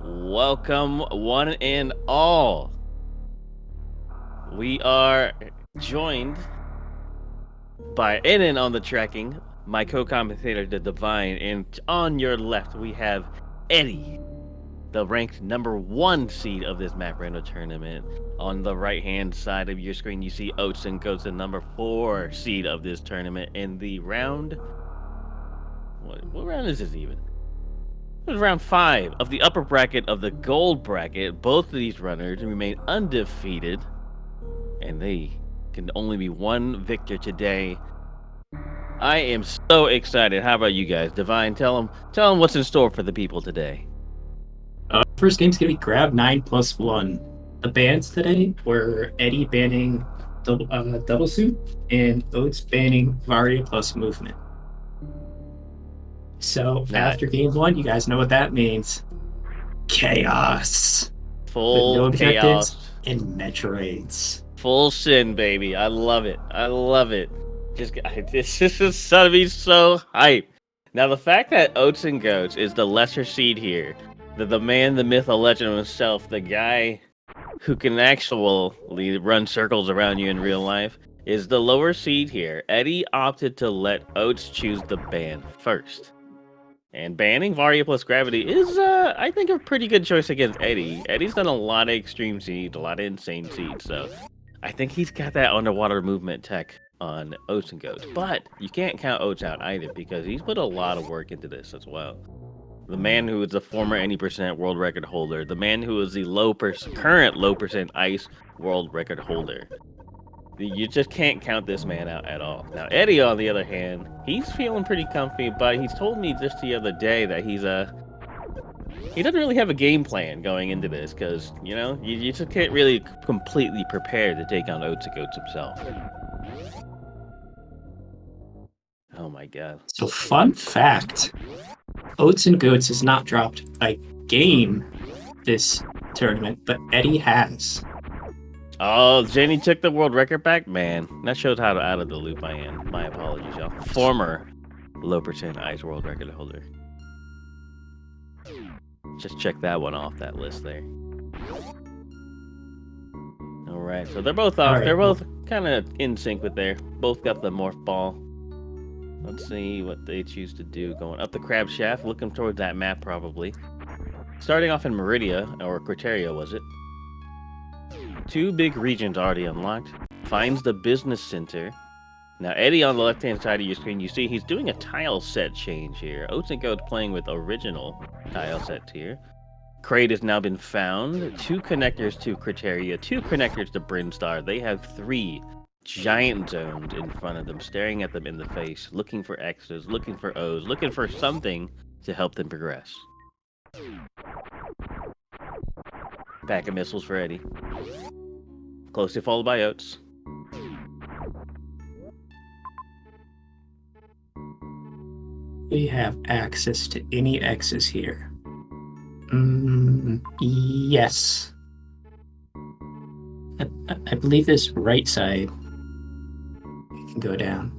Welcome, one and all. We are joined by in on the tracking, my co-commentator, the Divine, and on your left we have Eddie, the ranked #1 seed of this Map Rando tournament. On the right-hand side of your screen, you see Oatsngoats, the #4 seed of this tournament. In the round, what round is this even? It was round 5 of the upper bracket of the gold bracket. Both of these runners remain undefeated, and they can only be one victor today. I am so excited. How about you guys? Divine, tell them what's in store for the people today. First game's gonna be Grab 9+1. The bans today were Eddie banning double suit and Oats banning Varia plus movement. So after game 1, you guys know what that means. Chaos. Full with no objectives chaos and Metroids. Full sin, baby. I love it. I love it. This is gonna be so hype. Now the fact that Oatsngoats is the lesser seed here, the man, the myth, the legend himself, the guy who can actually run circles around you in real life, is the lower seed here. Eddie opted to let Oats choose the ban first. And banning Varia plus Gravity is, I think, a pretty good choice against Eddie. Eddie's done a lot of extreme seeds, a lot of insane seeds, so I think he's got that underwater movement tech on Oatsngoats. But you can't count Oats out either, because he's put a lot of work into this as well. The man who is the former any percent world record holder, the man who is the current low percent ice world record holder. You just can't count this man out at all. Now, Eddie, on the other hand, he's feeling pretty comfy, but he's told me just the other day that he doesn't really have a game plan going into this, because, you just can't really completely prepare to take on Oatsngoats himself. Oh my god. So fun fact, Oatsngoats has not dropped a game this tournament, but Eddie has. Oh, Jenny took the world record back? Man, that shows how out of the loop I am. My apologies, y'all. Former low percent ice world record holder. Just check that one off that list there. Alright, so they're both off. Right. They're both kind of in sync with there. Both got the morph ball. Let's see what they choose to do. Going up the crab shaft, looking towards that map probably. Starting off in Meridia, or Criteria was it? 2 big regions already unlocked. Finds the business center. Now, Eddie on the left-hand side of your screen, you see he's doing a tile set change here. Oatsngoats playing with original tile set here. Crate has now been found. 2 connectors to Criteria, 2 connectors to Brinstar. They have 3 giant zones in front of them, staring at them in the face, looking for X's, looking for O's, looking for something to help them progress. Pack of missiles for Eddie. Closely followed by Oats. We have access to any X's here. Yes. I believe this right side we can go down.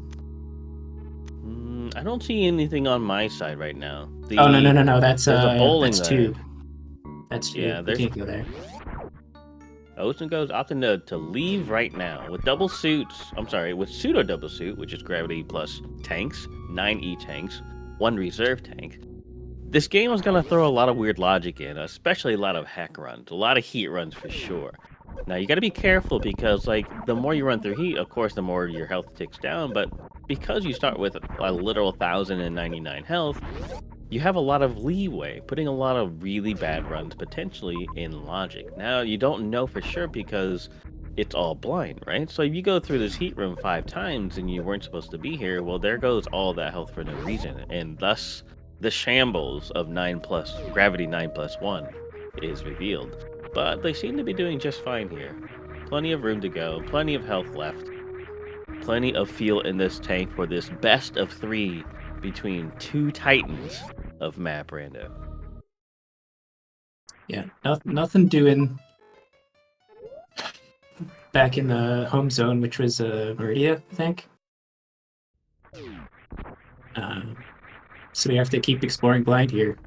I don't see anything on my side right now. Oh no! That's a bowling that's there. 2. That's 2. Yeah, we can't go there. Oatsngoats opting to leave right now with double suits. I'm sorry, with pseudo double suit, which is gravity plus tanks, 9 E-tanks, 1 reserve tank. This game is going to throw a lot of weird logic in, especially a lot of hack runs, a lot of heat runs for sure. Now, you got to be careful because, the more you run through heat, of course, the more your health ticks down, but because you start with a literal 1,099 health, you have a lot of leeway, putting a lot of really bad runs potentially in logic. Now, you don't know for sure because it's all blind, right? So if you go through this heat room 5 times and you weren't supposed to be here, well, there goes all that health for no reason, and thus the shambles of gravity 9+1 is revealed. But they seem to be doing just fine here. Plenty of room to go, plenty of health left, plenty of fuel in this tank for this best of 3 between 2 titans of Map Rando. Yeah, nothing doing back in the home zone, which was Meridia, I think. So we have to keep exploring blind here.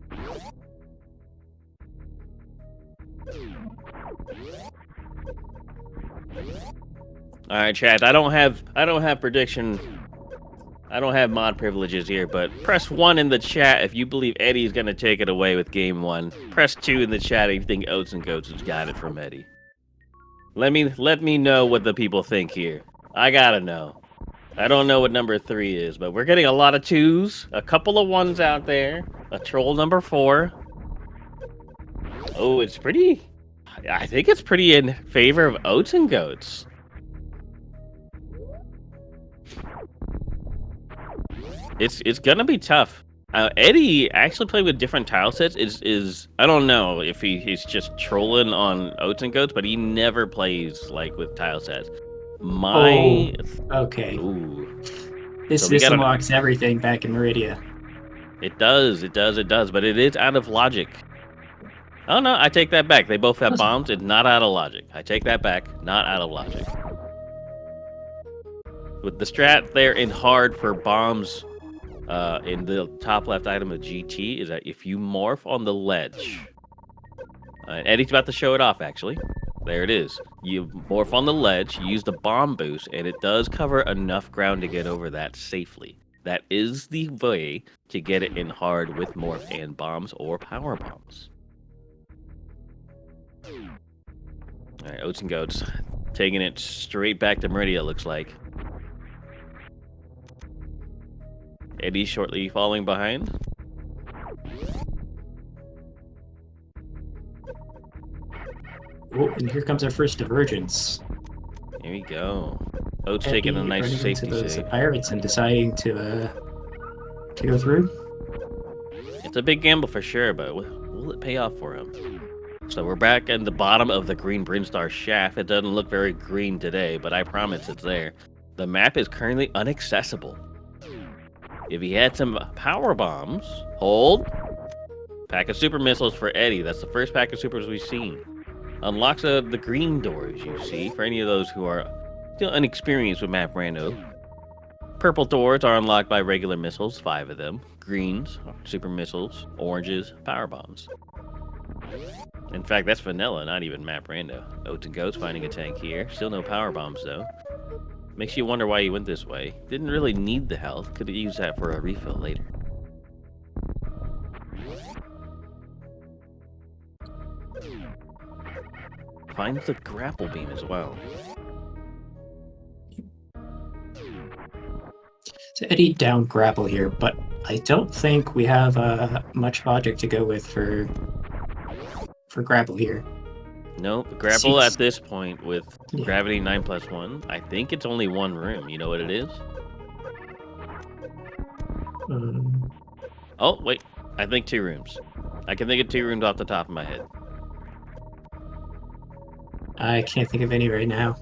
All right, chat. I don't have prediction. I don't have mod privileges here, but press 1 in the chat if you believe Eddie's gonna take it away with game 1. Press 2 in the chat if you think Oatsngoats has got it from Eddie. Let me know what the people think here. I gotta know. I don't know what number 3 is, but we're getting a lot of 2s, a couple of 1s out there, a troll number 4. Oh, it's pretty. I think it's pretty in favor of Oatsngoats. It's gonna be tough. Eddie actually played with different tile sets. Is I don't know if he's just trolling on Oatsngoats, but he never plays like with tile sets. Okay. Ooh. This unlocks everything back in Meridia. It does, but it is out of logic. Oh no, I take that back. They both have bombs. It's not out of logic. I take that back. Not out of logic. With the strat there in hard for bombs, in the top left item of GT is that if you morph on the ledge, Eddie's about to show it off actually. There it is. You morph on the ledge, you use the bomb boost, and it does cover enough ground to get over that safely. That is the way to get it in hard with morph and bombs or power bombs. Alright, Oatsngoats taking it straight back to Meridia, looks like. Eddie shortly falling behind. Oh, and here comes our first divergence. Here we go. Oats taking a nice safety into save. The pirates and deciding to go through. It's a big gamble for sure, but will it pay off for him? So we're back at the bottom of the green Brinstar shaft. It doesn't look very green today, but I promise it's there. The map is currently inaccessible. If he had some power bombs, hold. Pack of super missiles for Eddie. That's the first pack of supers we've seen. Unlocks the green doors, you see, for any of those who are still inexperienced with map rando. Purple doors are unlocked by regular missiles, 5 of them. Greens, super missiles. Oranges, power bombs. In fact, that's vanilla, not even map rando. Oatsngoats finding a tank here. Still no power bombs, though. Makes you wonder why he went this way. Didn't really need the health. Could have used that for a refill later. Finds the grapple beam as well. So Eddie down grapple here, but I don't think we have much logic to go with for grapple here. Nope, grapple at this point with gravity 9+1. I think it's only 1 room. You know what it is? Oh, wait. I think 2 rooms. I can think of 2 rooms off the top of my head. I can't think of any right now.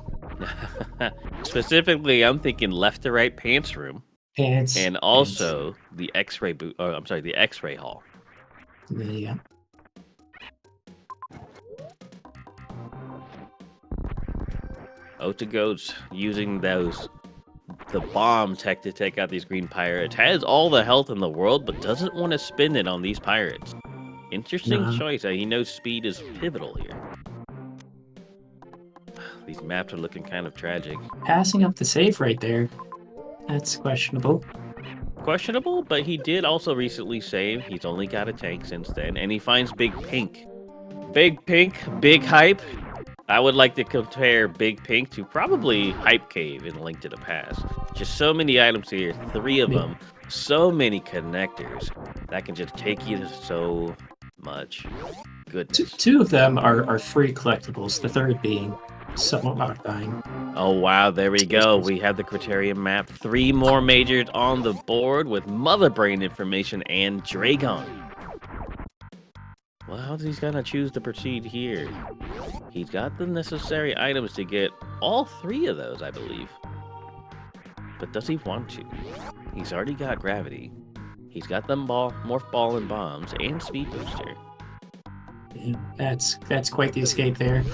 Specifically, I'm thinking left to right pants room. Pants. And also the X-ray boot. Oh, I'm sorry, the X-ray hall. Yeah. Oatsngoats using the bomb tech to take out these green pirates. Has all the health in the world, but doesn't want to spend it on these pirates. Interesting choice. He knows speed is pivotal here. These maps are looking kind of tragic. Passing up the save right there. That's questionable. Questionable, but he did also recently save. He's only got a tank since then, and he finds Big Pink. Big Pink, big hype. I would like to compare Big Pink to probably Hype Cave in Link to the Past. Just so many items here, 3 of them, so many connectors that can just take you to so much goodness. 2 of them are free collectibles, the third being somewhat modifying. Oh wow, there we go. We have the Criterion map. 3 more majors on the board with Mother Brain information and Dragon. Well, how's he gonna choose to proceed here? He's got the necessary items to get all 3 of those, I believe. But does he want to? He's already got gravity. He's got them morph ball and bombs and speed booster. Yeah, that's quite the escape there.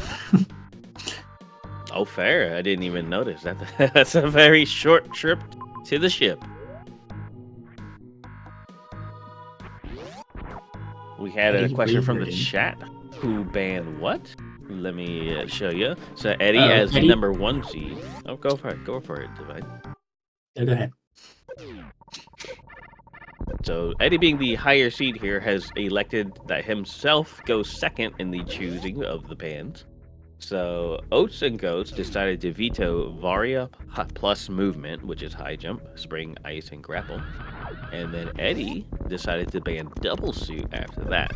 Oh, fair. I didn't even notice that. That's a very short trip to the ship. We had a Eddie question from the rewritten. chat. Who banned what? Let me show you. So Eddie Oh, as the Eddie? number 1 seed. Oh, go for it. Go for it, Divine. No, go ahead. So Eddie, being the higher seed here, has elected that himself goes second in the choosing of the bans. So Oatsngoats decided to veto Varia plus movement, which is high jump, spring, ice, and grapple. And then Eddie decided to ban double suit after that,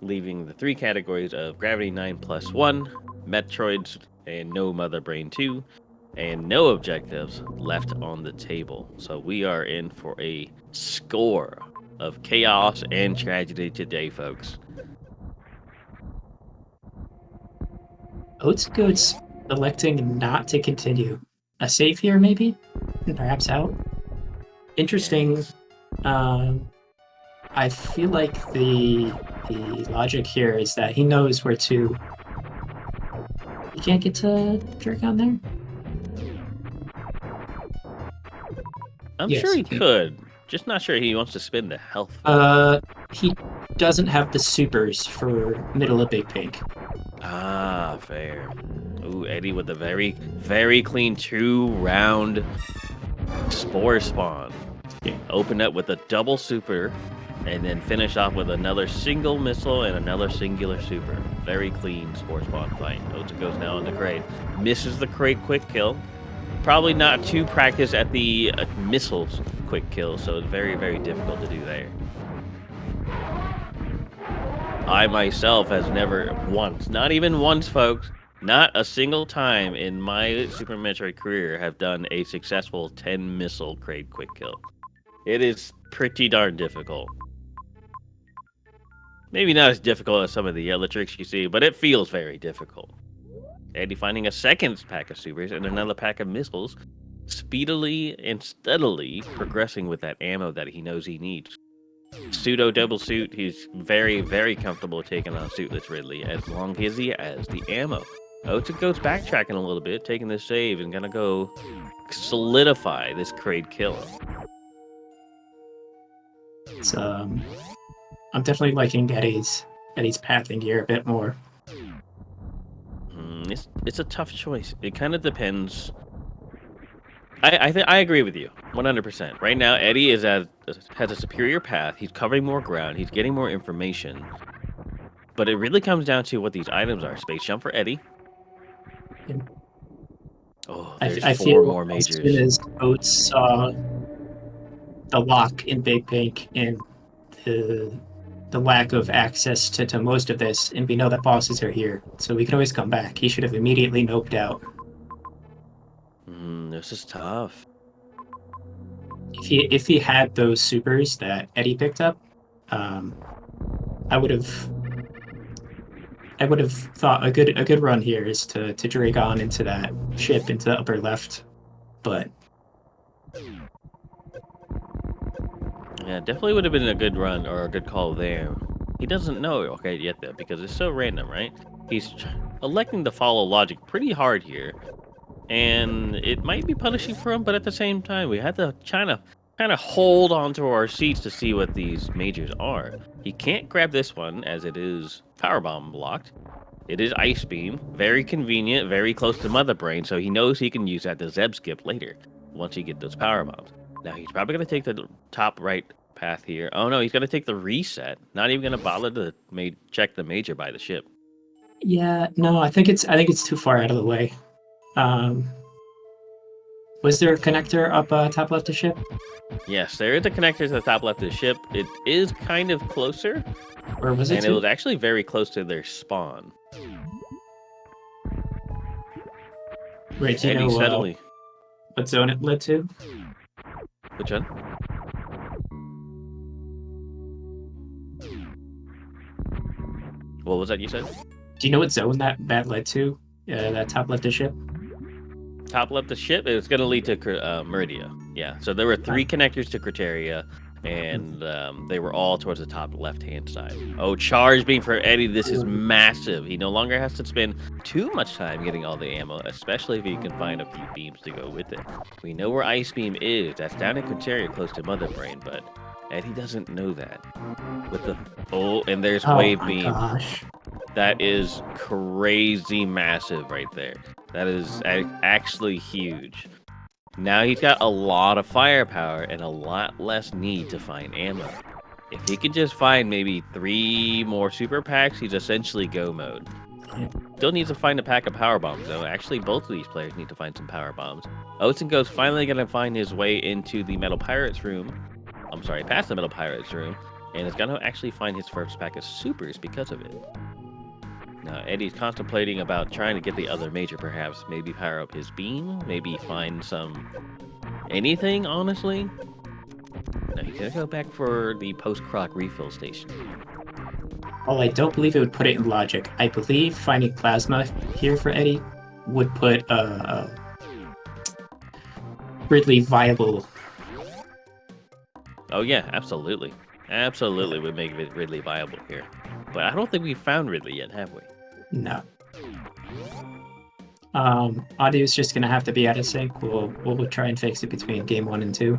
leaving the 3 categories of Gravity 9 plus 1, Metroids, and no Mother Brain 2, and no objectives left on the table. So we are in for a score of chaos and tragedy today, folks. Oatsngoats electing not to continue. A save here, maybe? And perhaps out? Interesting. Yes. I feel like the logic here is that he knows where to. He can't get to jerk on there? I'm Yes, sure he can. could. Just not sure he wants to spend the health. He doesn't have the supers for middle of Big Pink. Ah, fair. Ooh, Eddie with a very, very clean 2-round spore spawn. Yeah. Open up with a double super, and then finish off with another single missile and another singular super. Very clean spore spawn fight. Oats goes now on the crate. Misses the crate quick kill. Probably not too practiced at the missiles quick kill, so it's very, very difficult to do there. I myself has never once, not even once, folks, not a single time in my Super Metroid career have done a successful 10 missile crate quick kill. It is pretty darn difficult. Maybe not as difficult as some of the other tricks you see, but it feels very difficult. Eddie finding a second pack of supers and another pack of missiles, speedily and steadily progressing with that ammo that he knows he needs. Pseudo double suit, he's very, very comfortable taking on Suitless Ridley as long as he has the ammo. Oats goes backtracking a little bit, taking the save and gonna go solidify this crate kill. It's, I'm definitely liking Eddie's pathing here a bit more. It's a tough choice. It kind of depends. I agree with you 100%. Right now, Eddie has a superior path. He's covering more ground. He's getting more information. But it really comes down to what these items are. Space jump for Eddie. Yeah. Oh, there's I 4 feel more as majors. soon as Oats saw the lock in Big Pink and the lack of access to most of this, and we know that bosses are here, so we can always come back. He should have immediately noped out. This is tough. If he had those supers that Eddie picked up, I would have thought a good run here is to drag on into that ship into the upper left, but Yeah, definitely would have been a good run or a good call there. He doesn't know okay yet though because it's so random, right? He's electing to follow logic pretty hard here, and it might be punishing for him, but at the same time, we had to kind of hold on to our seats to see what these majors are. He can't grab this one as it is power bomb blocked. It is ice beam, very convenient, very close to Mother Brain, so he knows he can use that to Zeb skip later once he get those power bombs. Now he's probably gonna take the top right path here. Oh no, he's gonna take the reset. Not even gonna bother to check the major by the ship. yeah, no, I think it's too far out of the way. Was there a connector up top left of ship? Yes, there is a connector to the top left of the ship. It is kind of closer, Or was it and it two? was actually very close to their spawn. Right, do you Eddie know steadily. what zone it led to? Which one? What was that you said? Do you know what zone that led to? That top left of ship? Top left of ship, it was going to lead to Meridia. Yeah, so there were 3 connectors to Criteria, and they were all towards the top left-hand side. Oh, charge beam for Eddie. This is massive. He no longer has to spend too much time getting all the ammo, especially if he can find a few beams to go with it. We know where Ice Beam is. That's down in Criteria close to Mother Brain, but Eddie doesn't know that. With the and there's Oh Wave my Beam. gosh. That is crazy massive right there. That is actually huge. Now he's got a lot of firepower and a lot less need to find ammo. If he could just find maybe 3 more super packs, he's essentially go mode. Yeah. Still needs to find a pack of power bombs, though. Actually, both of these players need to find some power bombs. Oatsngoats finally going to find his way into the Metal Pirates room. I'm sorry, past the Metal Pirates room, and is going to actually find his first pack of supers because of it. Now, Eddie's contemplating about trying to get the other major, perhaps. Maybe power up his beam, maybe find some anything, honestly. Now, he's going to go back for the post-croc refill station. Well, I don't believe it would put it in logic. I believe finding plasma here for Eddie would put Ridley viable. Oh, yeah, absolutely. Absolutely would make Ridley viable here. But I don't think we've found Ridley yet, have we? No. Audio's just gonna have to be out of sync. We'll try and fix it between game 1 and 2.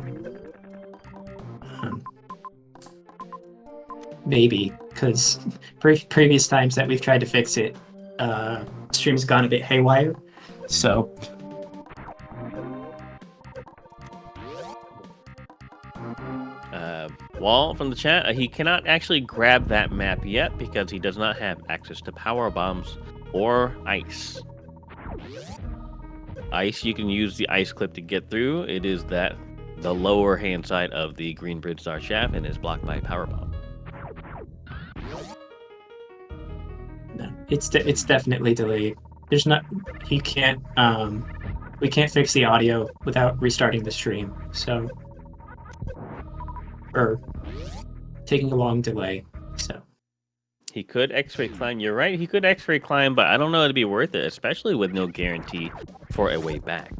Maybe, because previous times that we've tried to fix it, stream's gone a bit haywire. So Wall from the chat, he cannot actually grab that map yet because he does not have access to power bombs or ice. Ice, you can use the ice clip to get through. It is the lower hand side of the green bridge star shaft and is blocked by power bomb. no, it's definitely delayed. There's not we can't fix the audio without restarting the stream. So or taking a long delay. So he could X-ray climb. You're right. He could X-ray climb, but I don't know it'd be worth it, especially with no guarantee for a way back.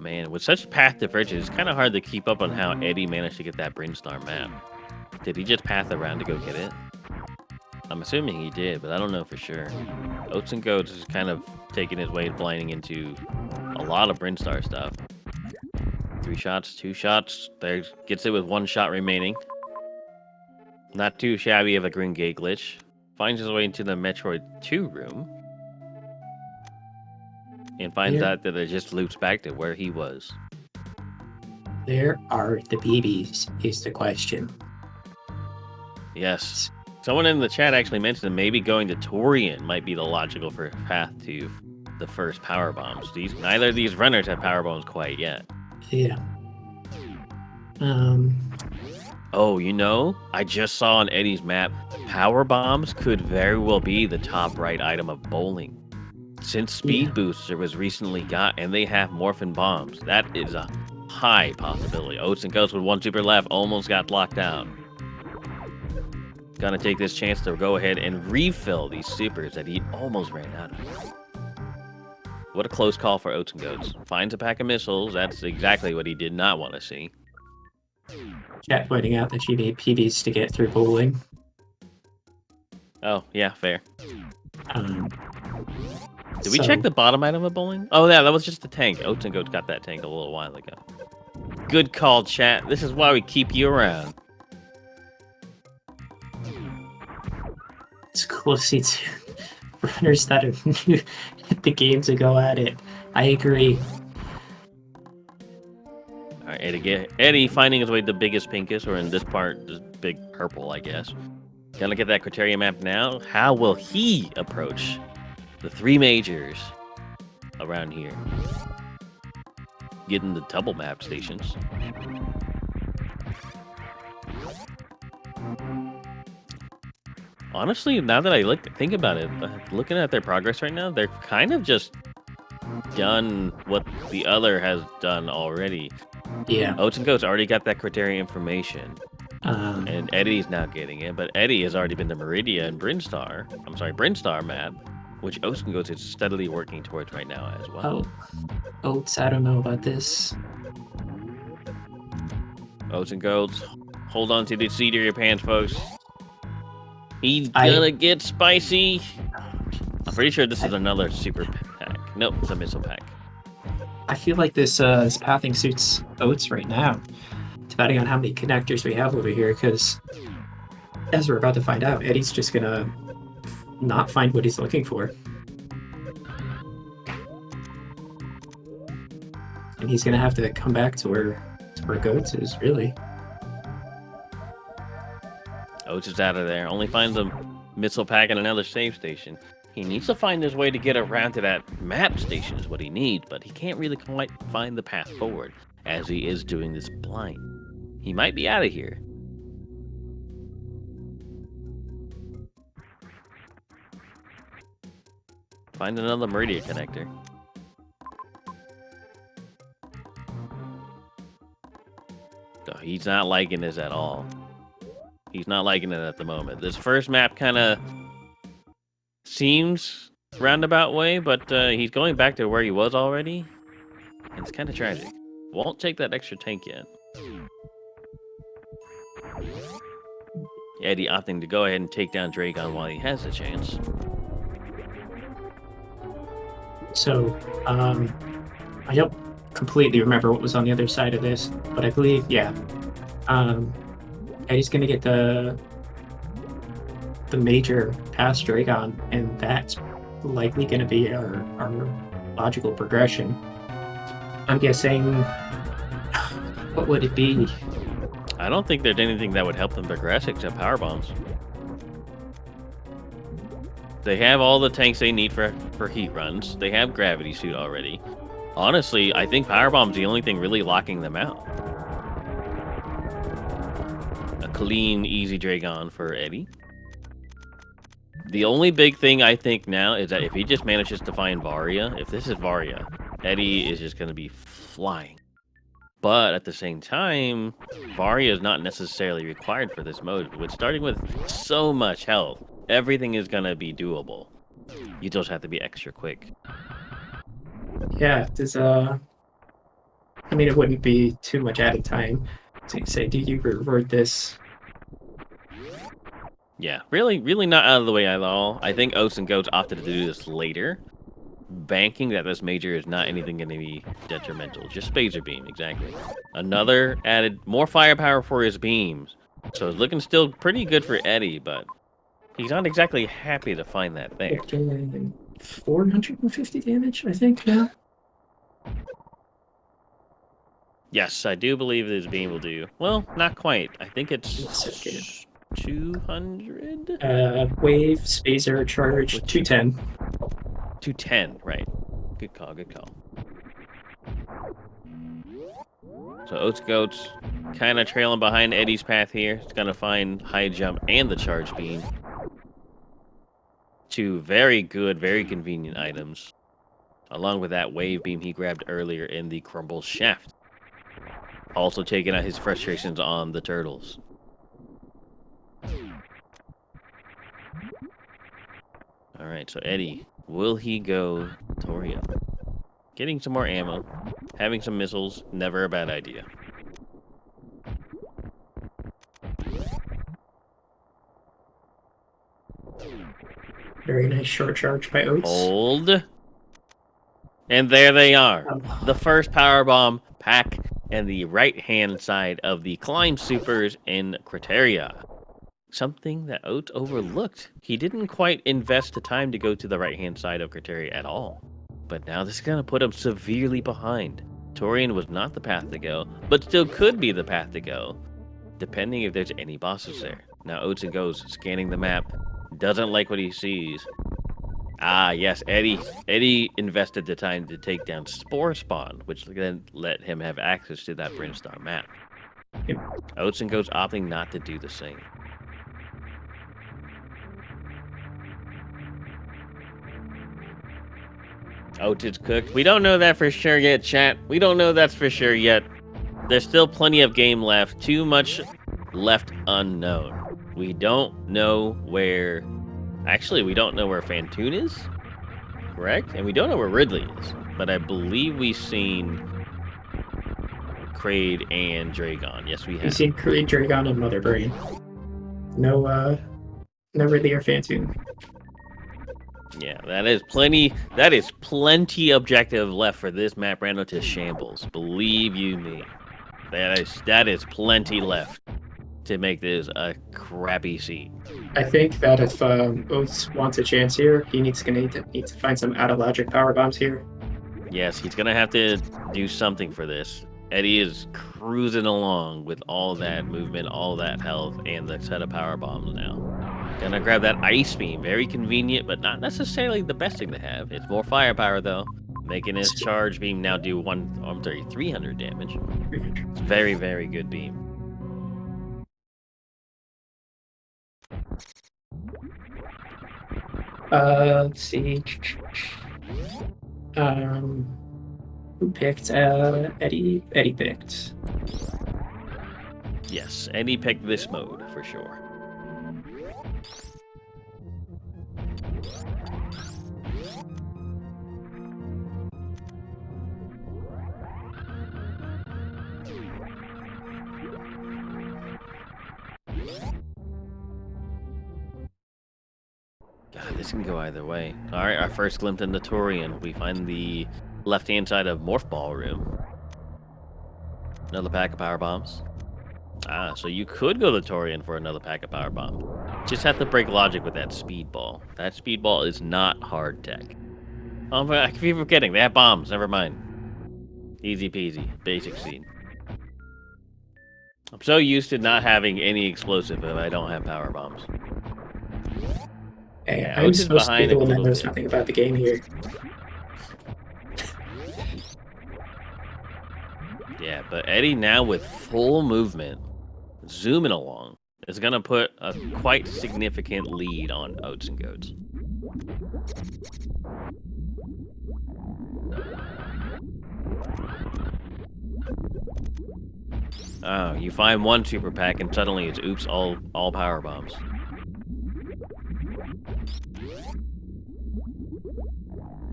Man, with such path divergence, it's kind of hard to keep up on how Eddie managed to get that Brinstar map. Did he just path around to go get it? I'm assuming he did, but I don't know for sure. Oatsngoats is kind of taking his way blinding into a lot of Brinstar stuff. 3 shots, 2 shots. There, gets it with 1 shot remaining. Not too shabby of a green gate glitch. Finds his way into the Metroid 2 room. And finds out that it just loops back to where he was. Where are the BBs is the question. Yes. Someone in the chat actually mentioned that maybe going to Torian might be the logical path to the first power bombs. Neither of these runners have power bombs quite yet. Yeah. Oh, you know, I just saw on Eddie's map, power bombs could very well be the top right item of bowling. Since Speed Booster was recently got and they have Morphin Bombs, that is a high possibility. Oatsngoats with 1 super left almost got locked out. Gonna take this chance to go ahead and refill these supers that he almost ran out of. What a close call for Oatsngoats. Finds a pack of missiles, that's exactly what he did not want to see. Chat pointing out that you need PBs to get through bowling. Oh, yeah, fair. Did we check the bottom item of bowling? Oh, yeah, that was just the tank. Oatsngoats got that tank a little while ago. Good call, chat. This is why we keep you around. It's cool to see two runners that are new at the game to go at it. I agree. All right, Eddie finding his way to the biggest pinkest, or in this part, this big purple, I guess. Gonna get that criteria map now. How will he approach the 3 majors around here? Getting the double map stations. Honestly, now that I think about it, looking at their progress right now, they're kind of just done what the other has done already. Yeah. Oatsngoats already got that criteria information. And Eddie's now getting it, but Eddie has already been to Meridia and Brinstar. I'm sorry, Brinstar map, which Oatsngoats is steadily working towards right now as well. Oh, Oats, I don't know about this. Oatsngoats, hold on to the seat of your pants, folks. He's gonna get spicy. I'm pretty sure this is another super pack. Nope, it's a missile pack. I feel like this pathing suits Oats right now, depending on how many connectors we have over here, because as we're about to find out, Eddie's just gonna not find what he's looking for. And he's gonna have to come back to where Goats is, really. Oats is out of there. Only finds a missile pack and another save station. He needs to find his way to get around to that map station is what he needs, but he can't really quite find the path forward as he is doing this blind. He might be out of here. Find another Meridia connector. Oh, he's not liking this at all. He's not liking it at the moment. This first map kind of seems roundabout way, but he's going back to where he was already. And it's kind of tragic. Won't take that extra tank yet. Eddie opting to go ahead and take down Dragon while he has the chance. So, I don't completely remember what was on the other side of this, but I believe, yeah. Eddie's gonna get the major past Dragon, and that's likely gonna be our logical progression. I'm guessing, what would it be? I don't think there's anything that would help them progress except power bombs. They have all the tanks they need for heat runs. They have gravity suit already. Honestly, I think power bomb's the only thing really locking them out. A clean, easy Dragon for Eddie. The only big thing I think now is that if he just manages to find Varia, if this is Varia, Eddie is just going to be flying. But at the same time, Varia is not necessarily required for this mode. With starting with so much health, everything is going to be doable. You just have to be extra quick. Yeah, there's I mean, it wouldn't be too much added time to say, do you reward this? Yeah, really not out of the way at all. I think Oatsngoats opted to do this later, banking that this major is not anything going to be detrimental. Just Spazer Beam, exactly. Another added more firepower for his beams. So it's looking still pretty good for Eddie, but he's not exactly happy to find that there. 450 damage, I think, now. Yes, I do believe his beam will do. Well, not quite. I think it's 200? Wave, Spazer, charge, 210. 210, right. Good call, good call. So Oatsngoats kind of trailing behind Eddie's path here. It's going to find high jump and the charge beam. Two very good, very convenient items. Along with that wave beam he grabbed earlier in the crumble shaft. Also taking out his frustrations on the turtles. Alright, so Eddie, will he go Toria? Getting some more ammo, having some missiles, never a bad idea. Very nice short charge by Oats. Hold. And there they are. The first power bomb pack and the right-hand side of the climb supers in Criteria. Something that Oats overlooked. He didn't quite invest the time to go to the right-hand side of Criteria at all. But now this is going to put him severely behind. Torian was not the path to go, but still could be the path to go, depending if there's any bosses there. Now Oatsngoats scanning the map, doesn't like what he sees. Ah, yes, Eddie invested the time to take down Spore Spawn, which then let him have access to that Brinstar map. Yep. Oatsngoats opting not to do the same. Oats is cooked. We don't know that for sure yet, chat. We don't know that's for sure yet. There's still plenty of game left. Too much left unknown. We don't know where. Actually, we don't know where Fantoon is. Correct? And we don't know where Ridley is. But I believe we've seen Kraid and Dragon. Yes, we You have. see Creed, Dragon, and Mother Brain. No Ridley or Fantoon. Yeah, that is plenty. That is plenty objective left for this map Rando to shambles. Believe you me. That is plenty left to make this a crappy seat. I think that if Oats wants a chance here, he needs to find some out of logic power bombs here. Yes, he's gonna have to do something for this. Eddie is cruising along with all that movement, all that health, and the set of power bombs now. Gonna grab that ice beam. Very convenient, but not necessarily the best thing to have. It's more firepower though, making his charge beam now do 300 damage. It's very, very good beam. Let's see. Who picked? Eddie. Eddie picked. Yes, Eddie picked this mode for sure. God, this can go either way. All right, our first glimpse into Torian. We find the left-hand side of Morph Ball room. Another pack of power bombs. Ah, so you could go to Torian for another pack of power bombs. Just have to break logic with that speed ball. That speed ball is not hard tech. Oh, I keep forgetting. They have bombs. Never mind. Easy peasy. Basic scene. I'm so used to not having any explosive if I don't have power bombs. Hey, Yeah, I'm Oats is supposed to be behind the a one that little knows bit. nothing about the game here. Yeah, but Eddie now with full movement, zooming along, is going to put a quite significant lead on Oatsngoats. Oh, you find one super pack and suddenly it's oops, all power bombs.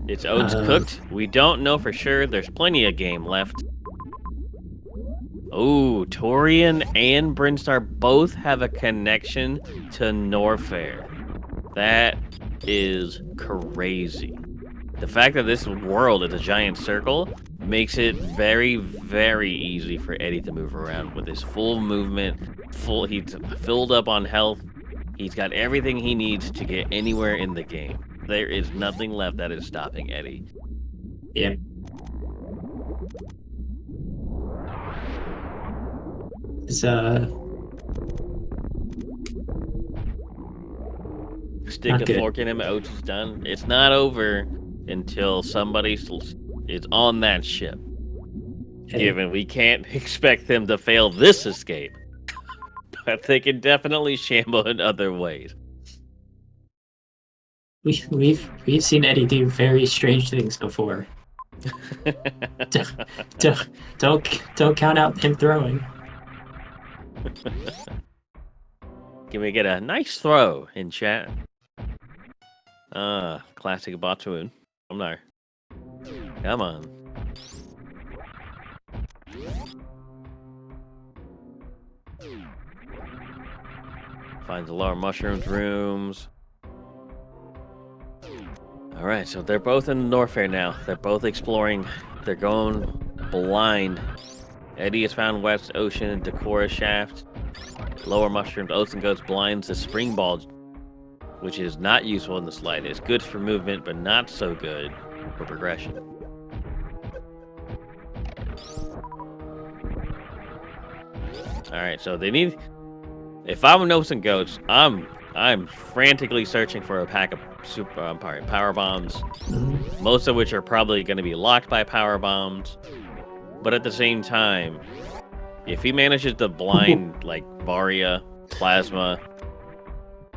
It's Oats cooked. We don't know for sure. There's plenty of game left. Oh, Torian and Brinstar both have a connection to Norfair. That is crazy. The fact that this world is a giant circle makes it very, very easy for Eddie to move around with his full movement. He's filled up on health. He's got everything he needs to get anywhere in the game. There is nothing left that is stopping Eddie. Yeah. Stick a fork in him, Oats is done. It's not over until somebody is on that ship. Hey. Given we can't expect them to fail this escape, but they can definitely shamble in other ways. We've seen Eddie do very strange things before. don't count out him throwing. Can we get a nice throw in chat? Classic Batoon. Come there. Come on. Finds a lot of mushrooms rooms. Alright, so they're both in the Norfair now. They're both exploring. They're going blind. Eddie has found West Ocean and Decora Shaft. Lower mushrooms, Oatsngoats blinds the spring ball, which is not useful in the slightest. Good for movement, but not so good for progression. Alright, so they need... If I'm Oatsngoats, I'm frantically searching for a pack of power bombs, most of which are probably going to be locked by power bombs. But at the same time, if he manages to blind like Varia, Plasma,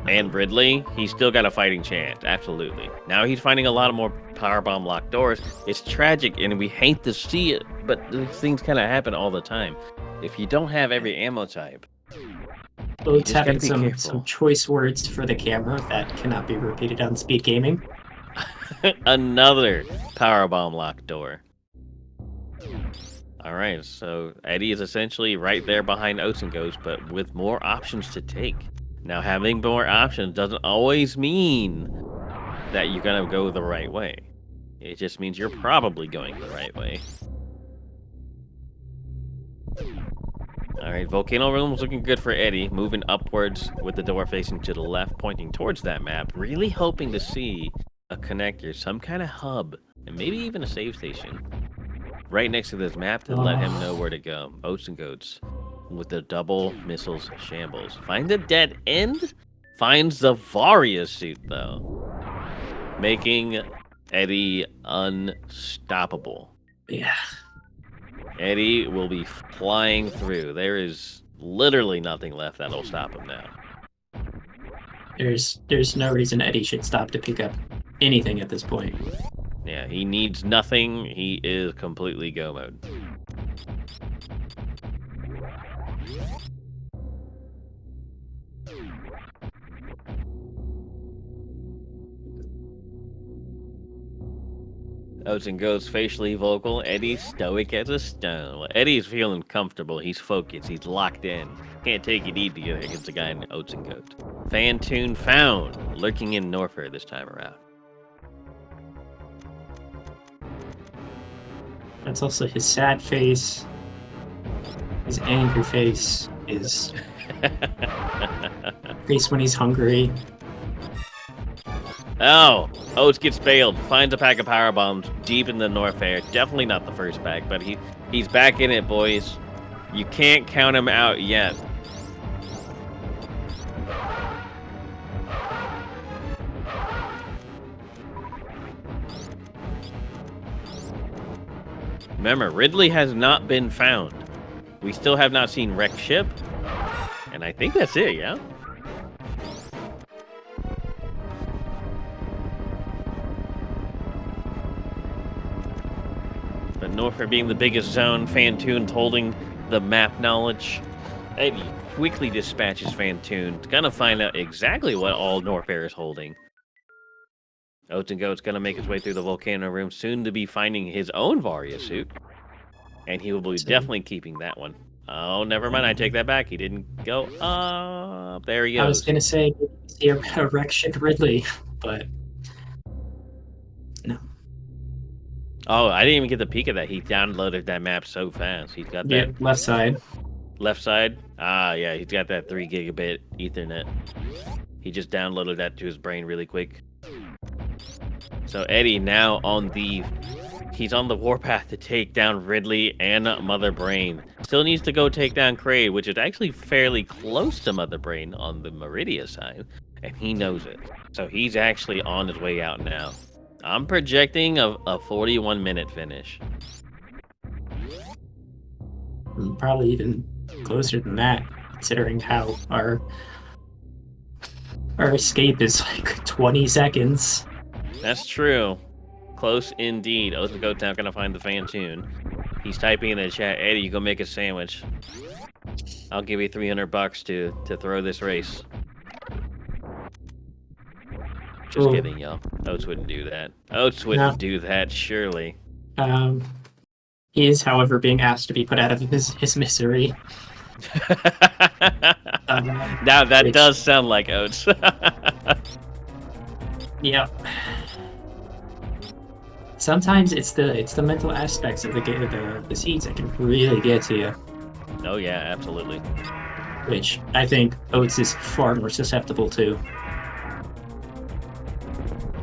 and Ridley, he's still got a fighting chance. Absolutely. Now he's finding a lot of more power bomb locked doors. It's tragic, and we hate to see it, but these things kind of happen all the time. If you don't have every ammo type, Oats just gotta having be some careful. choice words for the camera that cannot be repeated on speed gaming. Another powerbomb locked door. All right, so Eddie is essentially right there behind Oatsngoats, but with more options to take. Now, having more options doesn't always mean that you're gonna go the right way. It just means you're probably going the right way. All right, Volcano Room's looking good for Eddie, moving upwards with the door facing to the left, pointing towards that map, really hoping to see a connector, some kind of hub, and maybe even a save station right next to this map to let him know where to go. Oatsngoats with the double missiles shambles. Find a dead end? Finds the Varia suit, though, making Eddie unstoppable. Yeah. Eddie will be flying through. There is literally nothing left that'll stop him now. There's no reason Eddie should stop to pick up anything at this point. Yeah, he needs nothing. He is completely go mode. Oatsngoats facially vocal. Eddie stoic as a stone. Well, Eddie's feeling comfortable. He's focused. He's locked in. Can't take it easy against a guy in Oatsngoats. Fantoon found, lurking in Norfair this time around. That's also his sad face, his angry face, his face when he's hungry. Oh, Oats gets bailed. Finds a pack of power bombs deep in the Norfair. Definitely not the first pack, but he's back in it, boys. You can't count him out yet. Remember, Ridley has not been found. We still have not seen wrecked ship. And I think that's it, yeah? But Norfair being the biggest zone, Fantoon holding the map knowledge. Eddie quickly dispatches Fantoon. Gonna find out exactly what all Norfair is holding. Oatsngoats gonna make his way through the volcano room, soon to be finding his own Varia suit. And he will be definitely keeping that one. Oh, never mind. I take that back. He didn't go up. There he goes. I was gonna say a wreck ship Ridley, but no. Oh, I didn't even get the peek of that. He downloaded that map so fast. He's got that. Yeah, left side. Left side? Ah, yeah. He's got that 3 gigabit Ethernet. He just downloaded that to his brain really quick. So Eddie now on the... He's on the warpath to take down Ridley and Mother Brain. Still needs to go take down Kraid, which is actually fairly close to Mother Brain on the Meridia side, and he knows it. So he's actually on his way out now. I'm projecting a 41-minute finish. Probably even closer than that, considering how our escape is like 20 seconds. That's true. Close indeed. Oatsngoats now gonna find the Fantoon. He's typing in the chat, Eddie, you go make a sandwich. I'll give you $300 to throw this race. Just kidding, y'all. Oats wouldn't do that. Oats wouldn't do that, surely. He is, however, being asked to be put out of his misery. Now that does sound like Oats. Yep. Sometimes it's the mental aspects of the seeds that can really get to you. Oh yeah, absolutely. Which I think Oats is far more susceptible to.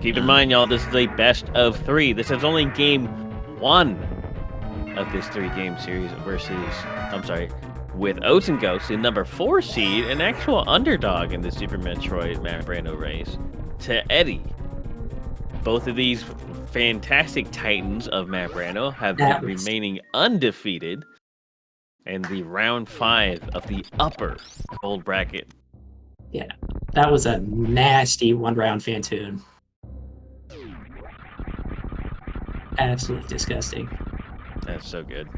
Keep in mind, y'all, this is a best of 3. This is only game 1 of this 3-game series with Oatsngoats, the number 4 seed, an actual underdog in the Super Metroid Rando race, to Eddie. Both of these fantastic titans of Map Rando have been remaining undefeated in the round 5 of the upper gold bracket. Yeah, that was a nasty one-round Fantoon. Absolutely disgusting. That's so good.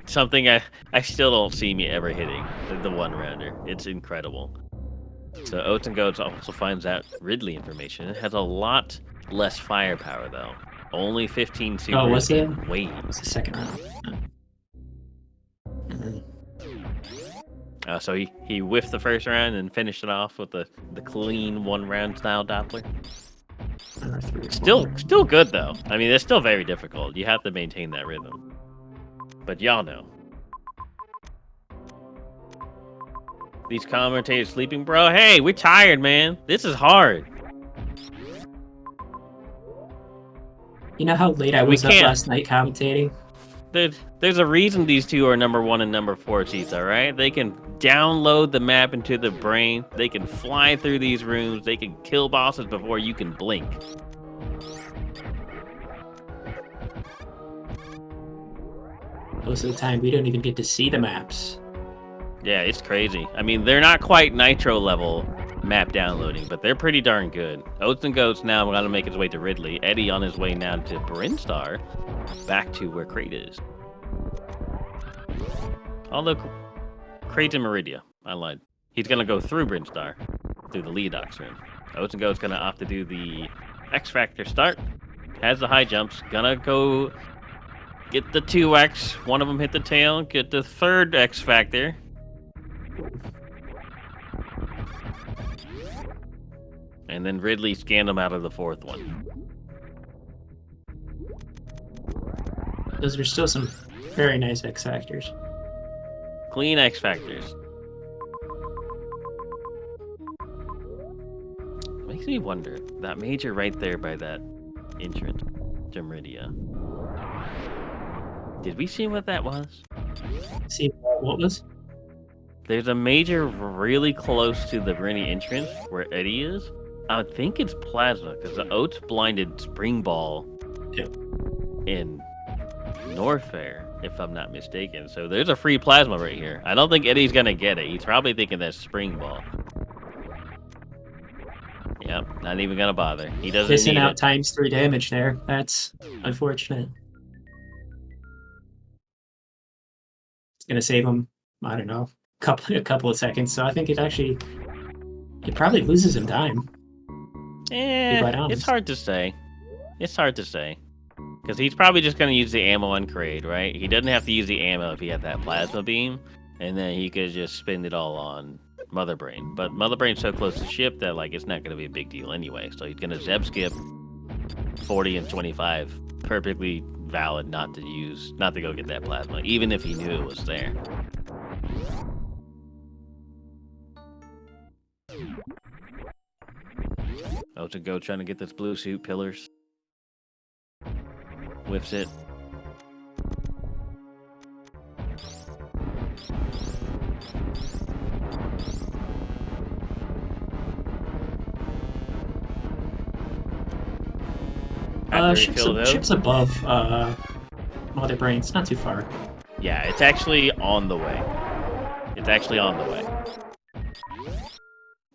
something I still don't see me ever hitting the one rounder. It's incredible. So Oats and Goats also finds out Ridley information. It has a lot less firepower though. Only 15 supers Oh, was it? and waves. It's the second round. Mhm. So he whiffed the first round and finished it off with the clean one round style Doppler. Still good though. I mean, it's still very difficult. You have to maintain that rhythm. But y'all know. These commentators sleeping, bro. Hey, we're tired, man. This is hard. You know how late I was up last night commentating? There's a reason these two are number 1 and number 4 seeds, all right? They can download the map into the brain. They can fly through these rooms. They can kill bosses before you can blink. Most of the time, we don't even get to see the maps. Yeah, it's crazy. I mean, they're not quite Nitro level map downloading, but they're pretty darn good. Oats and Goats now going to make his way to Ridley. Eddie on his way now to Brinstar, back to where Crate is. Although Crate's in Meridia. I lied. He's going to go through Brinstar, through the Leodox room. Oats and Goats going to opt to do the X Factor start. Has the high jumps. Gonna go get the 2X. One of them hit the tail. Get the third X Factor. And then Ridley scanned him out of the fourth one. Those are still some very nice X Factors. Clean X Factors. Makes me wonder, that major right there by that entrance to Meridia. Did we see what that was? See what was? There's a major really close to the Meridia entrance where Eddie is. I think it's Plasma, because the Oats blinded Spring Ball in Norfair, if I'm not mistaken. So there's a free Plasma right here. I don't think Eddie's going to get it. He's probably thinking that's Spring Ball. Yep, not even going to bother. He doesn't Missing need out it. times 3 damage there. That's unfortunate. It's going to save him, I don't know, a couple of seconds. So I think it probably loses him time. It's hard to say. It's hard to say. Because he's probably just going to use the ammo on Kraid, right? He doesn't have to use the ammo if he had that plasma beam. And then he could just spend it all on Mother Brain. But Mother Brain's so close to ship that like it's not going to be a big deal anyway. So he's going to Zeb skip 40 and 25. Perfectly valid not to go get that plasma, even if he knew it was there. Oats and Go trying to get this blue suit pillars. Whiffs it. Ship's above Mother Brain. It's not too far. Yeah, it's actually on the way.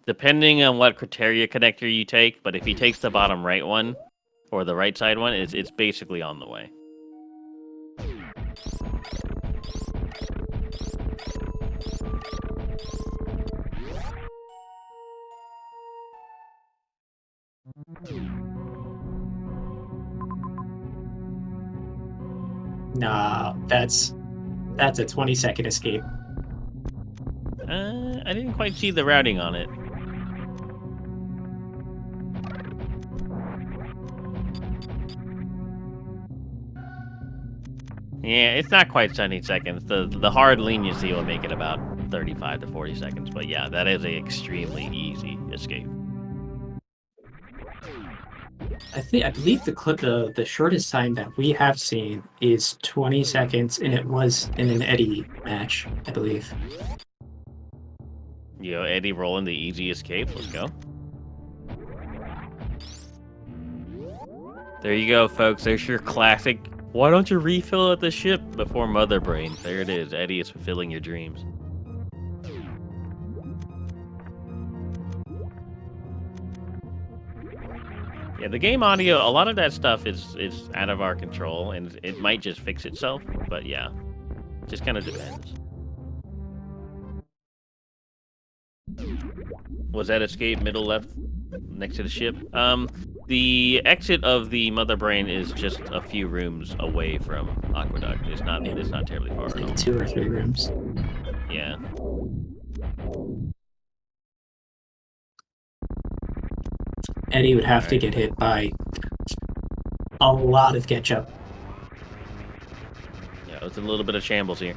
Depending on what criteria connector you take, but if he takes the bottom right one, or the right side one, it's basically on the way. Nah, that's a 20-second escape. I didn't quite see the routing on it. Yeah, it's not quite 70 seconds. The hard leniency will make it about 35 to 40 seconds. But yeah, that is an extremely easy escape. I believe the shortest time that we have seen is 20 seconds, and it was in an Eddie match, I believe. Yo, Eddie rolling the easy escape. Let's go. There you go, folks. There's your classic. Why don't you refill at the ship before Mother Brain? There it is. Eddie is fulfilling your dreams. Yeah, the game audio, a lot of that stuff is out of our control, and it might just fix itself, but yeah. Just kind of depends. Was that escape middle left next to the ship? The exit of the mother brain is just a few rooms away from Aqueduct. It's not terribly far It's at all. like 2 or 3 rooms. Yeah. Eddie would have to get hit by a lot of ketchup. Yeah, it's a little bit of shambles here.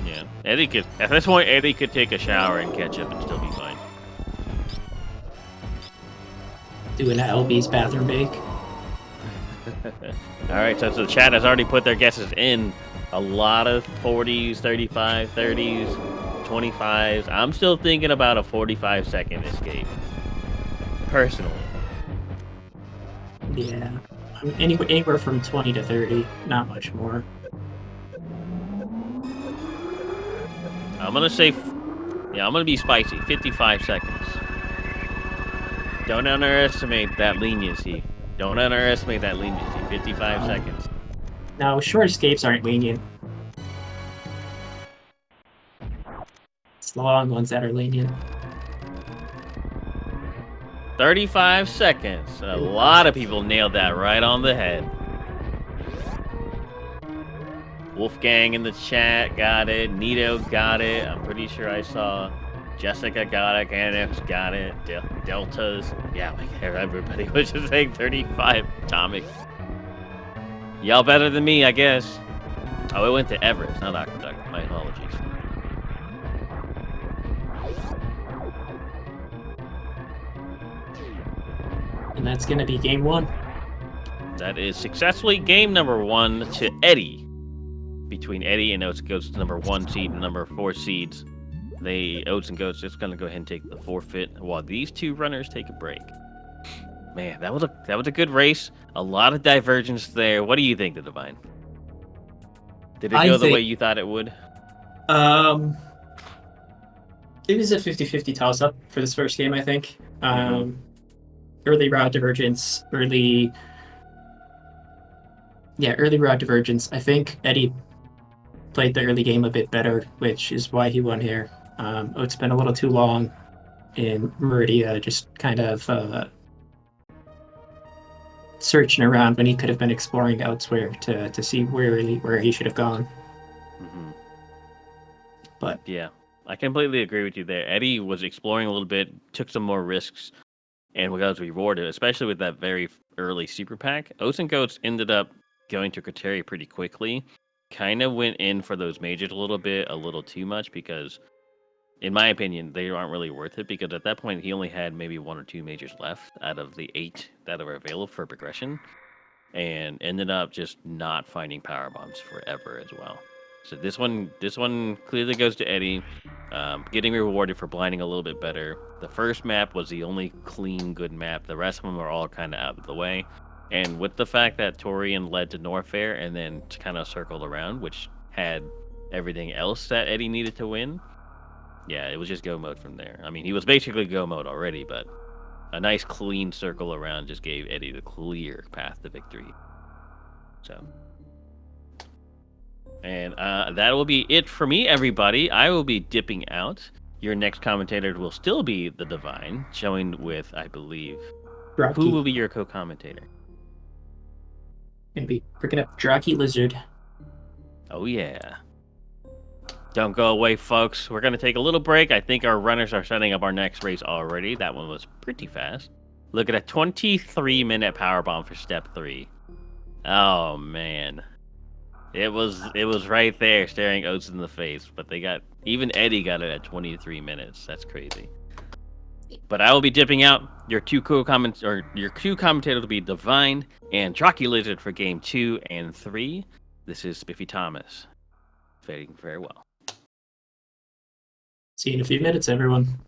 Yeah, at this point, Eddie could take a shower and catch up and still be fine. Doing an LB's bathroom bake. All right, so the chat has already put their guesses in. A lot of 40s, 35, 30s, 25s. I'm still thinking about a 45-second escape. Personally. Yeah. Anywhere from 20 to 30, not much more. I'm going to say, yeah, I'm going to be spicy. 55 seconds. Don't underestimate that leniency. 55 seconds. No, short escapes aren't lenient. It's the long ones that are lenient. 35 seconds. A lot of people nailed that right on the head. Wolfgang in the chat got it. Nito got it. I'm pretty sure I saw Jessica got it. Ganex got it. Deltas. Yeah, like everybody was just saying 35. Atomic. Y'all better than me, I guess. Oh, it went to Everest, not Aqueduct. My apologies. And that's going to be game 1. That is successfully game number 1 to Eddie. Between Eddie and Oatsngoats, number 1 seed and number 4 seeds. Oatsngoats just gonna go ahead and take the forfeit while these two runners take a break. Man, that was a good race. A lot of divergence there. What do you think, the Divine? Did it go the way you thought it would? It was a 50-50 toss-up for this first game, I think. Early route divergence, early route divergence. I think Eddie played the early game a bit better, which is why he won here. Oats spent a little too long in Meridia, just kind of searching around when he could have been exploring elsewhere to see where he should have gone. But yeah, I completely agree with you there. Eddie was exploring a little bit, took some more risks, and was rewarded, especially with that very early super pack. Oatsngoats ended up going to Criteria pretty quickly. Kind of went in for those majors a little too much, because, in my opinion, they aren't really worth it, because at that point he only had maybe 1 or 2 majors left out of the 8 that were available for progression, and ended up just not finding power bombs forever as well. So this one clearly goes to Eddie, getting rewarded for blinding a little bit better. The first map was the only clean, good map. The rest of them are all kind of out of the way. And with the fact that Torian led to Norfair and then kind of circled around, which had everything else that Eddie needed to win, yeah, it was just go mode from there. I mean, he was basically go mode already, but a nice clean circle around just gave Eddie the clear path to victory. So, and that will be it for me, everybody. I will be dipping out. Your next commentator will still be the Divine, joined with, I believe, Draki. Who will be your co-commentator? Gonna be picking up Draki Lizard. Oh yeah. Don't go away, folks. We're going to take a little break. I think our runners are setting up our next race already. That one was pretty fast. Look at a 23-minute powerbomb for step 3. Oh, man. It was right there staring Oats in the face, but even Eddie got it at 23 minutes. That's crazy. But I will be dipping out. Your two commentators will be Divine and Draki Lizard for game 2 and 3. This is Spiffy Thomas. Fading farewell. See you in a few minutes, everyone.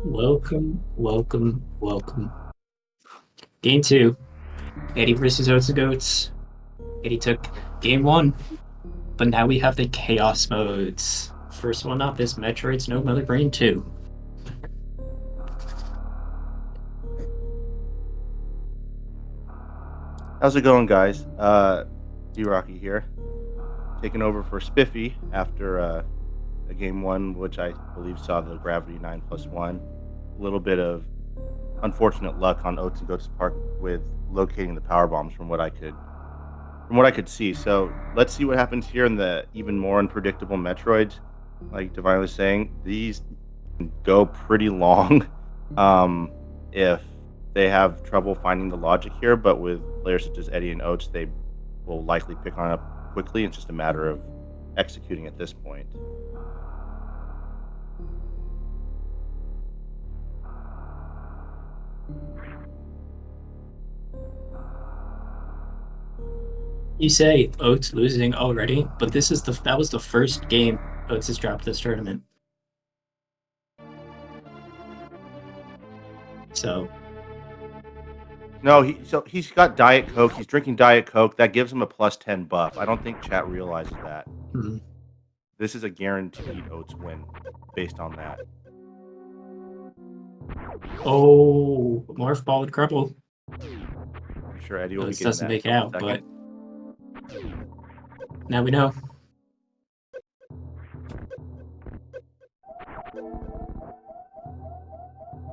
Welcome, welcome, welcome. Game 2. Eddie versus Oatsngoats. Eddie took game 1. But now we have the chaos modes. First one up is Metroid's No Mother Brain 2. How's it going, guys? D-Rocky here, taking over for Spiffy after a game 1, which I believe saw the Gravity 9+1. A little bit of unfortunate luck on Oats and Goats Park with locating the power bombs from what I could see. So let's see what happens here in the even more unpredictable Metroids. Like Divine was saying, these can go pretty long if they have trouble finding the logic here. But with players such as Eddie and Oats, they will likely pick on it up quickly. It's just a matter of executing at this point. You say Oats losing already, but that was the first game Oats has dropped this tournament. So No, he's got Diet Coke. He's drinking Diet Coke. That gives him a +10 buff. I don't think chat realizes that. This is a guaranteed Oats win based on that. Oh, Morph Ball and Crumble. I'm sure Eddie will Oats be getting doesn't that make in a out, second. but now we know.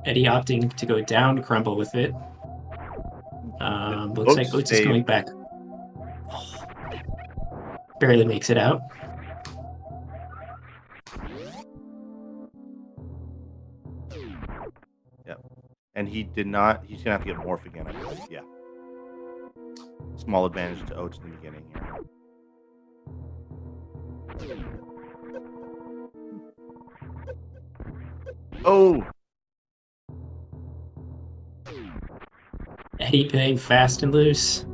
Eddie opting to go down Crumble with it. Looks like Oats is going back. Barely makes it out. Yep. And he did not. He's gonna have to get Morph again, I believe. Yeah. Small advantage to Oats in the beginning here. Oh. Eddie playing fast and loose.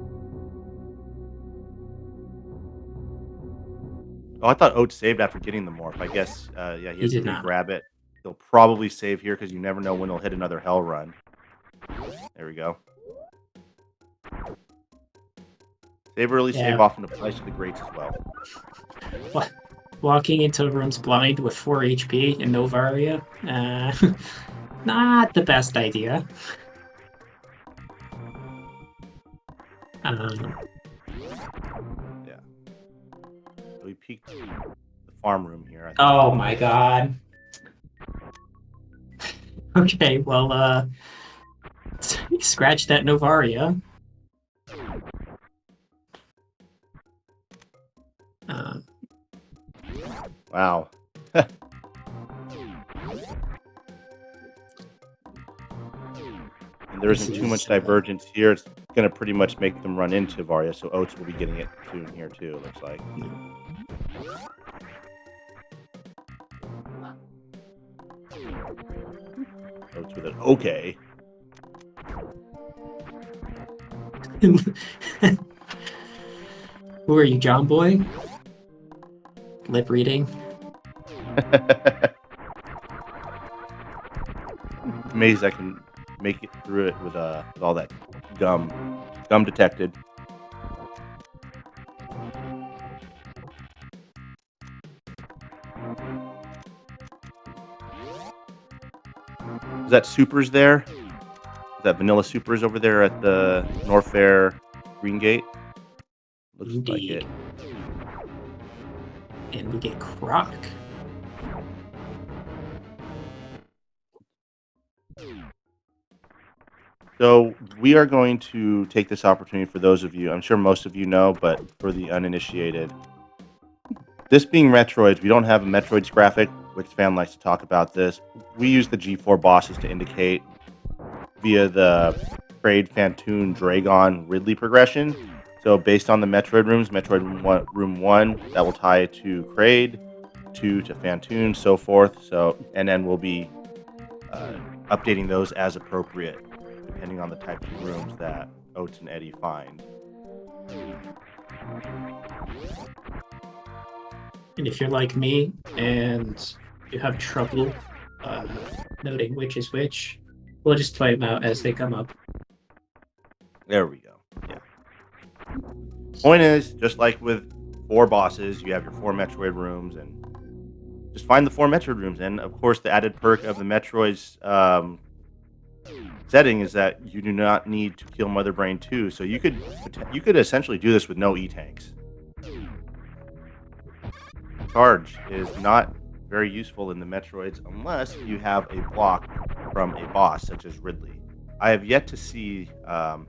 Oh, I thought Oats saved after getting the Morph. I guess, yeah, he has to did not. grab it. He'll probably save here because you never know when he'll hit another Hell Run. There we go. Save early, save often applies to the greats as well. What? Walking into rooms blind with 4 HP and no Varia? Not the best idea. Yeah. So we peeked the farm room here. Oh my god. Okay, well, scratch that Novaria. Wow. And there isn't too much divergence here. It's going to pretty much make them run into Varia, so Oats will be getting it soon here too, it looks like. Oats with it. Okay. Who are you, John Boy? Lip reading? Amazed I can make it through it with all that gum. Gum detected. Is that Supers there? Is that Vanilla Supers over there at the North Fair Green Gate? Looks like it. And we get Croc. So we are going to take this opportunity for those of you, I'm sure most of you know, but for the uninitiated. This being Metroids, we don't have a Metroids graphic, which fan likes to talk about this. We use the G4 bosses to indicate via the Kraid, Phantoon, Dragon, Ridley progression. So based on the Metroid rooms, Metroid room 1, that will tie to Kraid, 2 to Phantoon, so forth. So, and then we'll be updating those as appropriate, depending on the types of rooms that Oats and Eddie find. And if you're like me and you have trouble noting which is which. We'll just play them out as they come up. There we go. Yeah. Point is, just like with 4 bosses, you have your 4 Metroid rooms, and just find the 4 Metroid rooms. And of course, the added perk of the Metroid's setting is that you do not need to kill Mother Brain 2. So you could essentially do this with no E-tanks. Charge is not very useful in the Metroids unless you have a block from a boss such as Ridley. I have yet to see a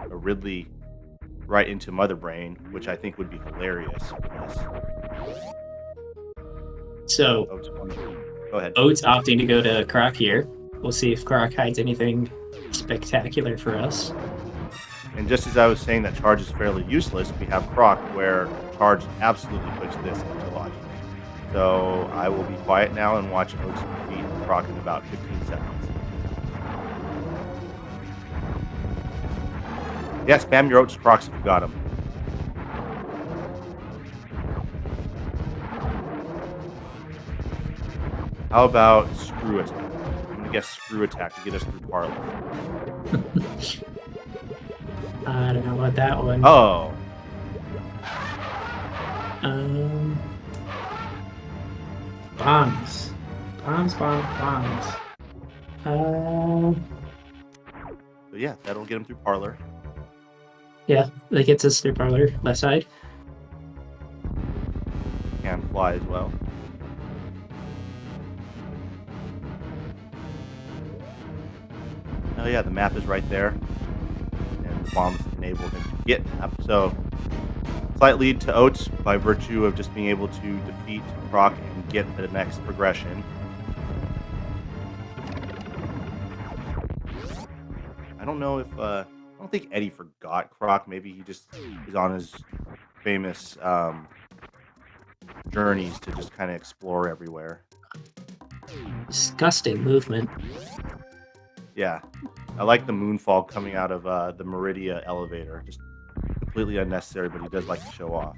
Ridley right into Mother Brain, which I think would be hilarious for this. So, Go ahead. Oats opting to go to Croc here. We'll see if Croc hides anything spectacular for us. And just as I was saying that Charge is fairly useless, we have Croc where Charge absolutely puts this into logic. So I will be quiet now and watch Oats defeat Croc in about 15 seconds. Yeah, spam your Oats Crocs if you got them. How about Screw Attack? I'm going to guess Screw Attack to get us through Parlor. I don't know about that one. Oh. Bombs. Bombs. So yeah, that'll get him through Parlor. Yeah, that gets us through Parlor, left side. Can fly as well. Oh yeah, the map is right there. And the bombs enable him to get up. So slight lead to Oats by virtue of just being able to defeat Croc and get the next progression. I don't know if I don't think Eddie forgot Croc. Maybe he just is on his famous journeys to just kind of explore everywhere. Disgusting movement. Yeah, I like the moonfall coming out of the Meridia elevator. Just completely unnecessary, but he does like to show off.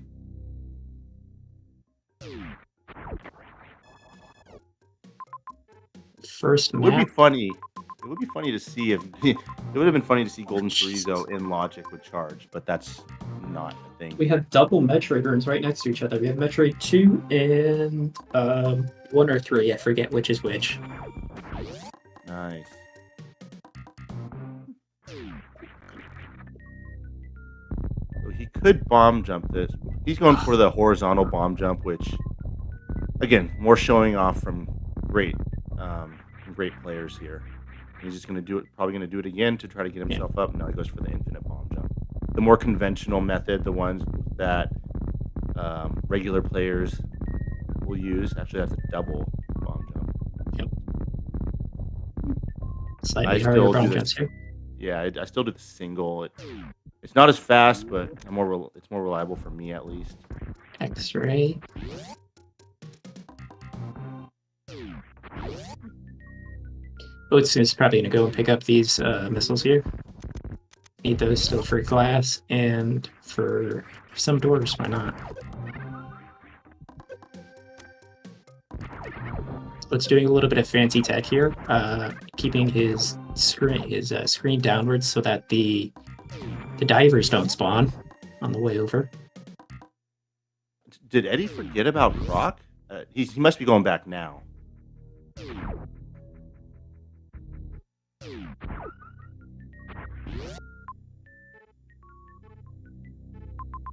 First It would be map. funny. It would be funny to see if it would have been funny to see Golden Chorizo in Logic with Charge, but that's not a thing. We have double Metroid rooms right next to each other. We have Metroid 2 and 1 or 3. I forget which is which. Nice. So he could bomb jump this. He's going for the horizontal bomb jump, which, again, more showing off from great players here. He's just going to do it. Probably going to do it again to try to get himself up. Now he goes for the infinite bomb jump. The more conventional method, the ones that regular players will use. Actually, that's a double bomb jump. Yep. Slightly harder bomb jumps here. Yeah, I still do the single. It's not as fast, but it's more reliable for me at least. X-ray. Oats is probably going to go and pick up these missiles here. Need those still for glass and for some doors. Why not? Oats doing a little bit of fancy tech here, keeping his screen downwards so that the divers don't spawn on the way over. Did Eddie forget about Croc? He must be going back now.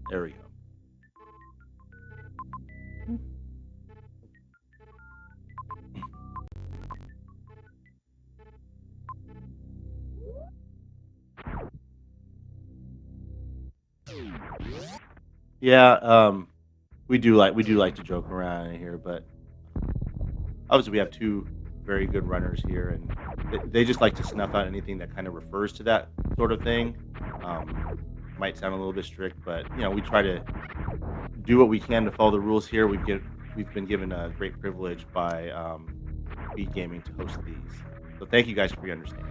There we go. Yeah, we do like to joke around in here, but obviously we have two very good runners here, and they just like to snuff out anything that kind of refers to that sort of thing. Might sound a little bit strict, but we try to do what we can to follow the rules here. We've been given a great privilege by Beat Gaming to host these, so thank you guys for your understanding.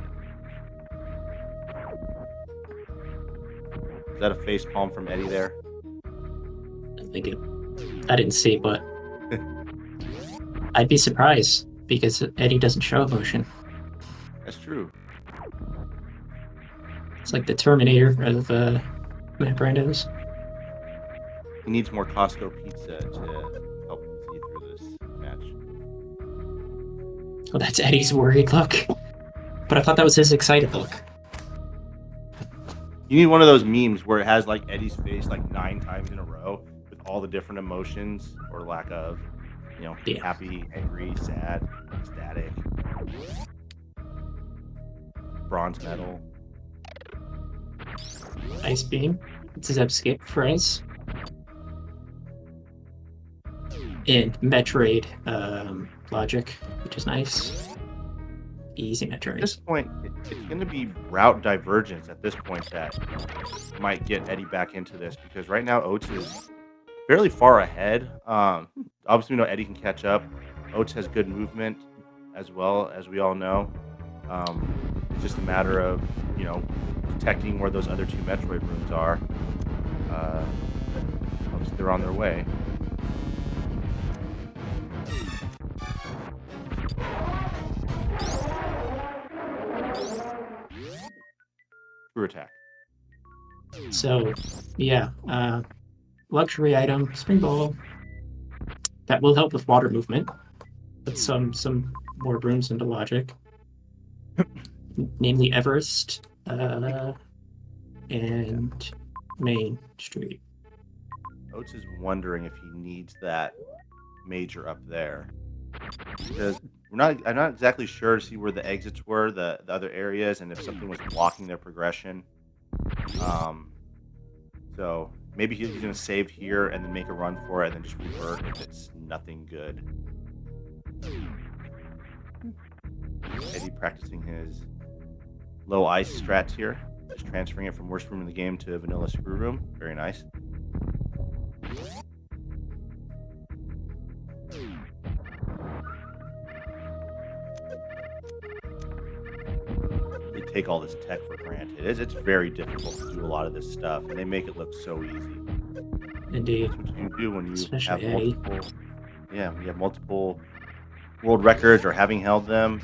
Is that a face palm from Eddie there? I didn't see, but I'd be surprised. because Eddie doesn't show emotion. That's true. It's like the Terminator of Randos. He needs more Costco pizza to help him see through this match. Oh, that's Eddie's worried look. But I thought that was his excited look. You need one of those memes where it has like Eddie's face like 9 times in a row with all the different emotions or lack of, Yeah. happy, angry, sad, ecstatic, bronze medal. Ice Beam. It's his escape phrase. And Metroid logic, which is nice. Easy At Metroid. this point, it's going to be route divergence at this point that might get Eddie back into this because right now Oats is fairly far ahead. Obviously, we know Eddie can catch up. Oats has good movement as well, as we all know. It's just a matter of, detecting where those other 2 Metroid rooms are. Obviously, they're on their way. Screw attack. So, yeah. Luxury item, Spring Ball. That will help with water movement. Put some more rooms into logic. Namely Everest and Main Street. Oats is wondering if he needs that major up there because I'm not exactly sure to see where the exits were, the other areas, and if something was blocking their progression. So maybe he's going to save here and then make a run for it and then just revert if it's nothing good. Eddie practicing his low ice strats here, just transferring it from worst room in the game to vanilla screw room. Very nice. They take all this tech for granted. It's very difficult to do a lot of this stuff, and they make it look so easy. Indeed. That's what you do when you Especially have Eddie. when you have multiple world records or having held them.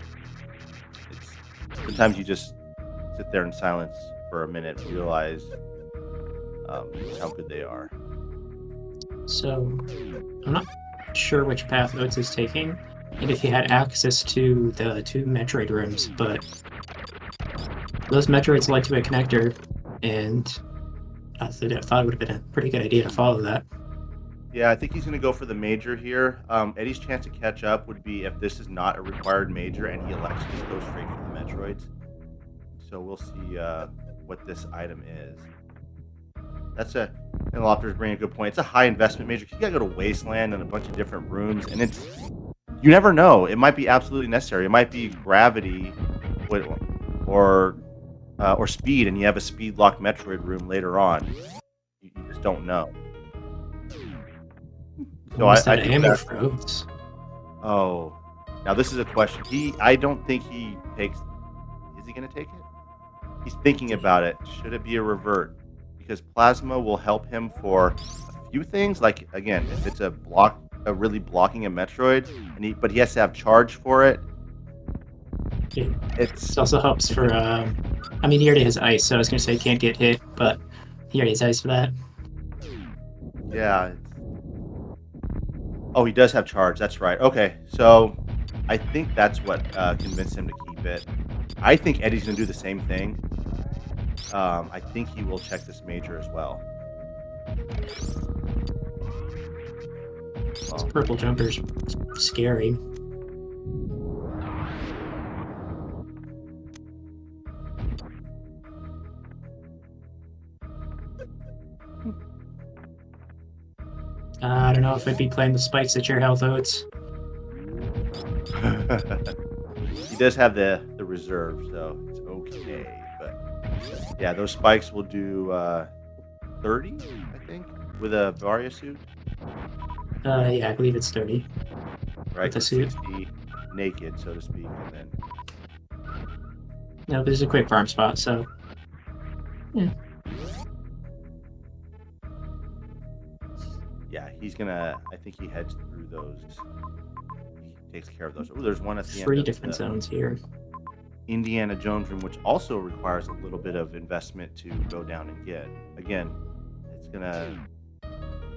Sometimes you just sit there in silence for a minute and realize just how good they are. So, I'm not sure which path Oats is taking, and if he had access to the 2 Metroid rooms, but those Metroids led to a connector, and I thought it would have been a pretty good idea to follow that. Yeah, I think he's going to go for the major here. Eddie's chance to catch up would be if this is not a required major and he elects to just go straight for the Metroids. So we'll see what this item is. And Lopter's bringing a good point. It's a high investment major. You got to go to Wasteland and a bunch of different rooms, and you never know. It might be absolutely necessary. It might be gravity or speed, and you have a speed lock Metroid room later on. You just don't know. So I think ammo for Oats. Oh, now this is a question. I don't think he takes. Is he going to take it? He's thinking about it. Should it be a revert? Because plasma will help him for a few things. Like again, if it's really blocking a Metroid, but he has to have charge for it. Yeah. It also helps for. He already has ice, so I was going to say he can't get hit, but he already has ice for that. Yeah. Oh, he does have charge. That's right. Okay, so I think that's what convinced him to keep it. I think Eddie's going to do the same thing. I think he will check this major as well. This purple jumper's scary. I don't know if I'd be playing the spikes at your health, Oats. He does have the reserve, so it's okay. But yeah, those spikes will do 30, I think, with a Varia suit. Yeah, I believe it's 30. Right, with the suit. 60 naked, so to speak, and then. No, there's a quick farm spot, so yeah. Yeah, he's gonna. I think he heads through those. takes care of those. Oh, there's one at the end 3 of different the zones here. Indiana Jones room, which also requires a little bit of investment to go down and get. Again, it's gonna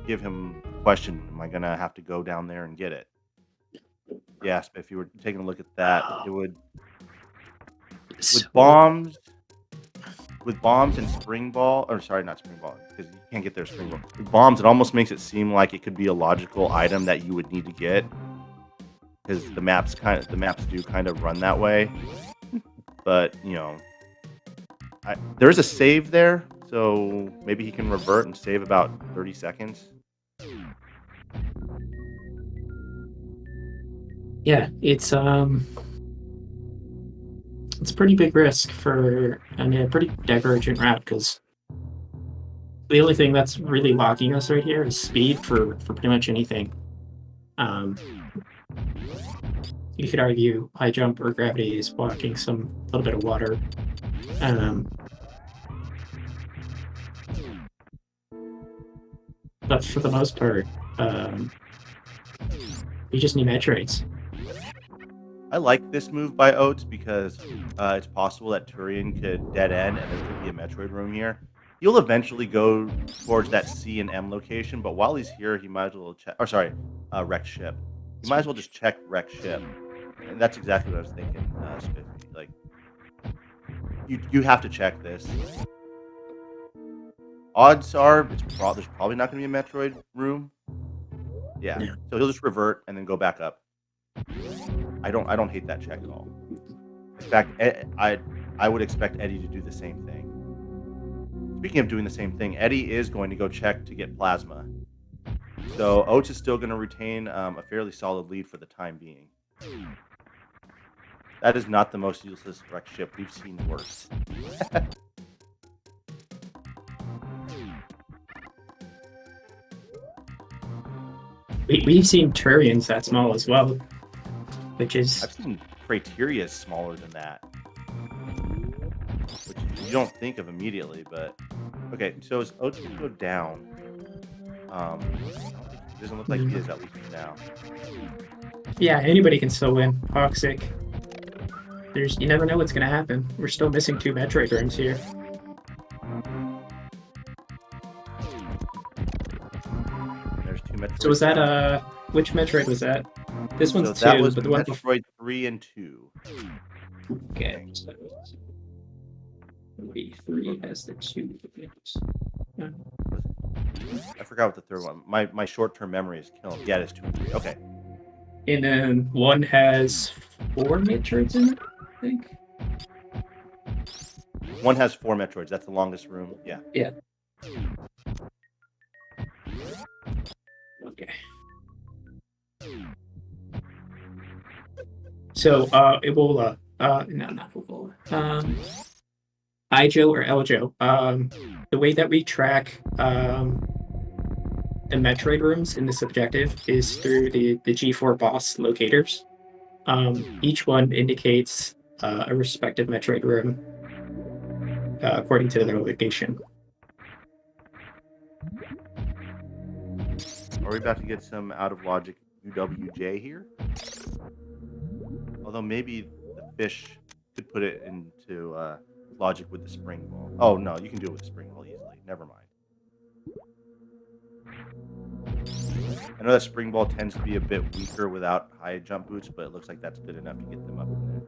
give him a question: am I gonna have to go down there and get it? Yes, if you were taking a look at that, it would So, with bombs and spring ball, or sorry, not spring ball, because you can't get their spring ball. With bombs, it almost makes it seem like it could be a logical item that you would need to get, because the maps do kind of run that way. But there's a save there, so maybe he can revert and save about 30 seconds. yeah, it's a pretty big risk for a pretty divergent route, because the only thing that's really locking us right here is speed for pretty much anything. You could argue high jump or gravity is blocking a little bit of water. But for the most part, we just need Metroids. I like this move by Oats because it's possible that Turian could dead end and there could be a Metroid room here. He'll eventually go towards that C and M location, but while he's here, he might as well check. Or sorry, wreck ship. He might as well just check wreck ship. And that's exactly what I was thinking, Spiffy. Like, you have to check this. Odds are there's probably not going to be a Metroid room. Yeah. So he'll just revert and then go back up. I don't hate that check at all. In fact, I would expect Eddie to do the same thing. Speaking of doing the same thing, Eddie is going to go check to get plasma. So Oats is still going to retain a fairly solid lead for the time being. That is not the most useless wreck ship. We've seen worse. We've seen Turians that small as well, which is... I've seen Criterias smaller than that, which you don't think of immediately, but... Okay, so is Oats going to go down? It doesn't look like he is, at least for now. Yeah, anybody can still win. Toxic. You never know what's going to happen. We're still missing 2 Metroid rooms here. There's 2 Metroid. So was that, which Metroid was that? This one's 2, that was but the one Metroid 3 and 2. Okay. So 3 has the 2. Yeah. I forgot what the third one. My short-term memory is killing. Yeah, it's 2 and 3. Okay. And then one has 4 Metroids in it, I think. One has 4 Metroids. That's the longest room. Yeah. Yeah. Okay. So, Ebola. No, not Ebola. Ijo or Eljo. The way that we track the Metroid rooms in this objective is through the G4 boss locators. Each one indicates a respective Metroid room according to their location. Are we about to get some out of logic UWJ here? Although maybe the fish could put it into logic with the spring ball. Oh no, you can do it with the spring ball easily. Never mind. I know that spring ball tends to be a bit weaker without high jump boots, but it looks like that's good enough to get them up in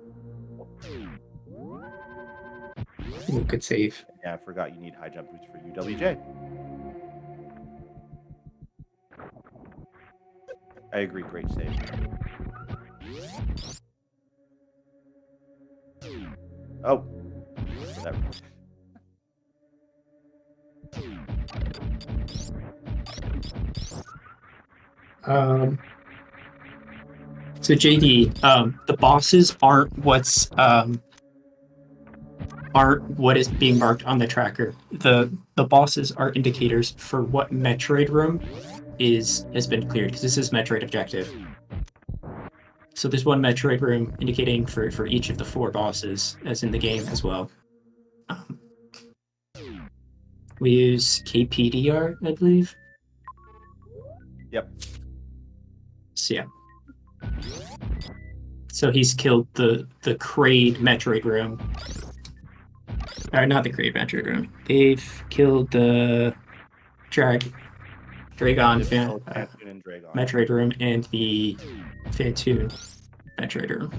there. Ooh, good save. Yeah, I forgot you need high jump boots for UWJ. I agree, great save. Oh. So JD, the bosses aren't what is being marked on the tracker. The bosses are indicators for what Metroid room has been cleared, because this is Metroid objective. So there's one Metroid room indicating for each of the 4 bosses, as in the game as well. We use KPDR, I believe. Yep. So yeah. So he's killed the Kraid Metroid room. Or not the Kraid Metroid room. They've killed the Dragon Phantoon and Dragon. Metroid room and the Phantoon Metroid room.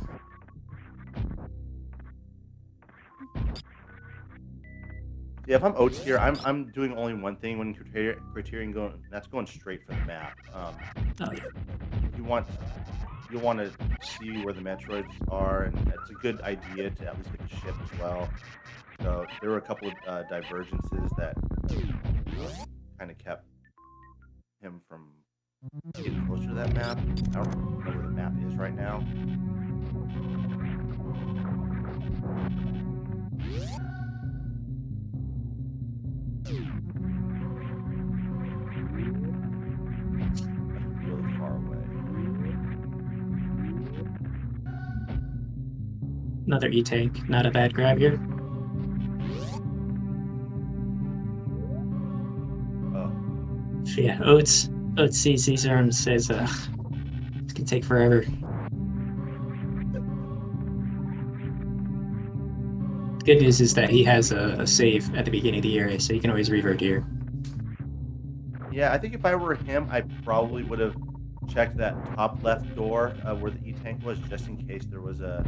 Yeah, if I'm Oats here, I'm doing only one thing when Criterion going. That's going straight for the map. Oh yeah. You want to see where the Metroids are, and it's a good idea to at least get the ship as well. So there were a couple of divergences that kind of kept him from getting closer to that map. I don't know where the map is right now. That's really far away. Another E-Tank. Not a bad grab here. Oh, Yeah, Oats sees these arms, says, this can take forever. Good news is that he has a save at the beginning of the area, so you can always revert here. yeah. I think if I were him, I probably would have checked that top left door where the E-Tank was, just in case there was a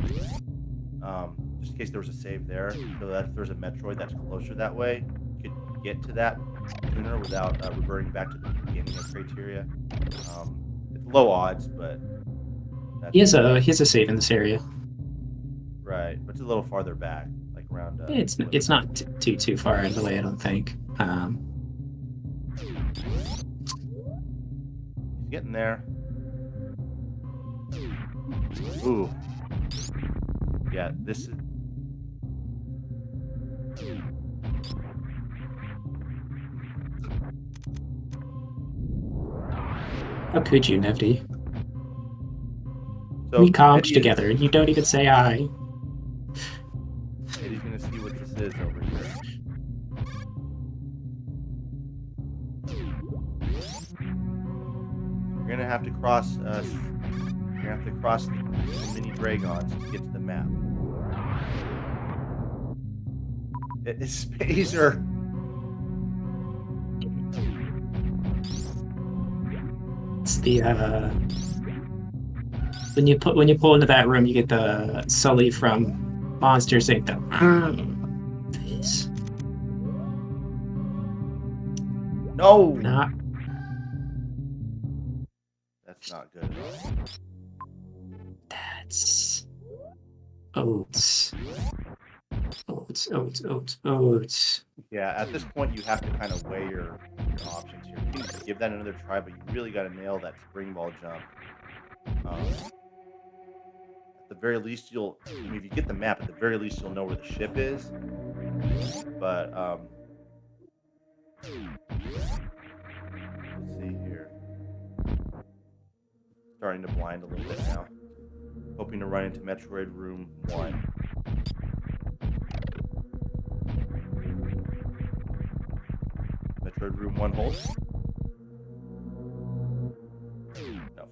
save there, so that if there's a Metroid that's closer that way, you could get to that sooner without reverting back to the beginning of Criteria. It's low odds, but He has a save in this area. right, but it's a little farther back, like around. It's not too far out of the way, I don't think. He's getting there. Ooh. Yeah, this is. How could you, Nifty? So We comped Eddie together, and you don't even say hi. Eddie's gonna see what this is over here. You're gonna have to cross. You're gonna have to cross the mini dragons to get to the map. It's Spazer. It's the when you pull into that room, you get the Sully from Monster saying the face. No, Not that's not good at all. that's Oats. Oats. Yeah, at this point, you have to kind of weigh your options here. You can give that another try, but you really got to nail that spring ball jump. At the very least, if you get the map, at the very least, you'll know where the ship is. But let's see here. Starting to blind a little bit now. Hoping to run into Metroid Room 1. Metroid Room 1 hold. No.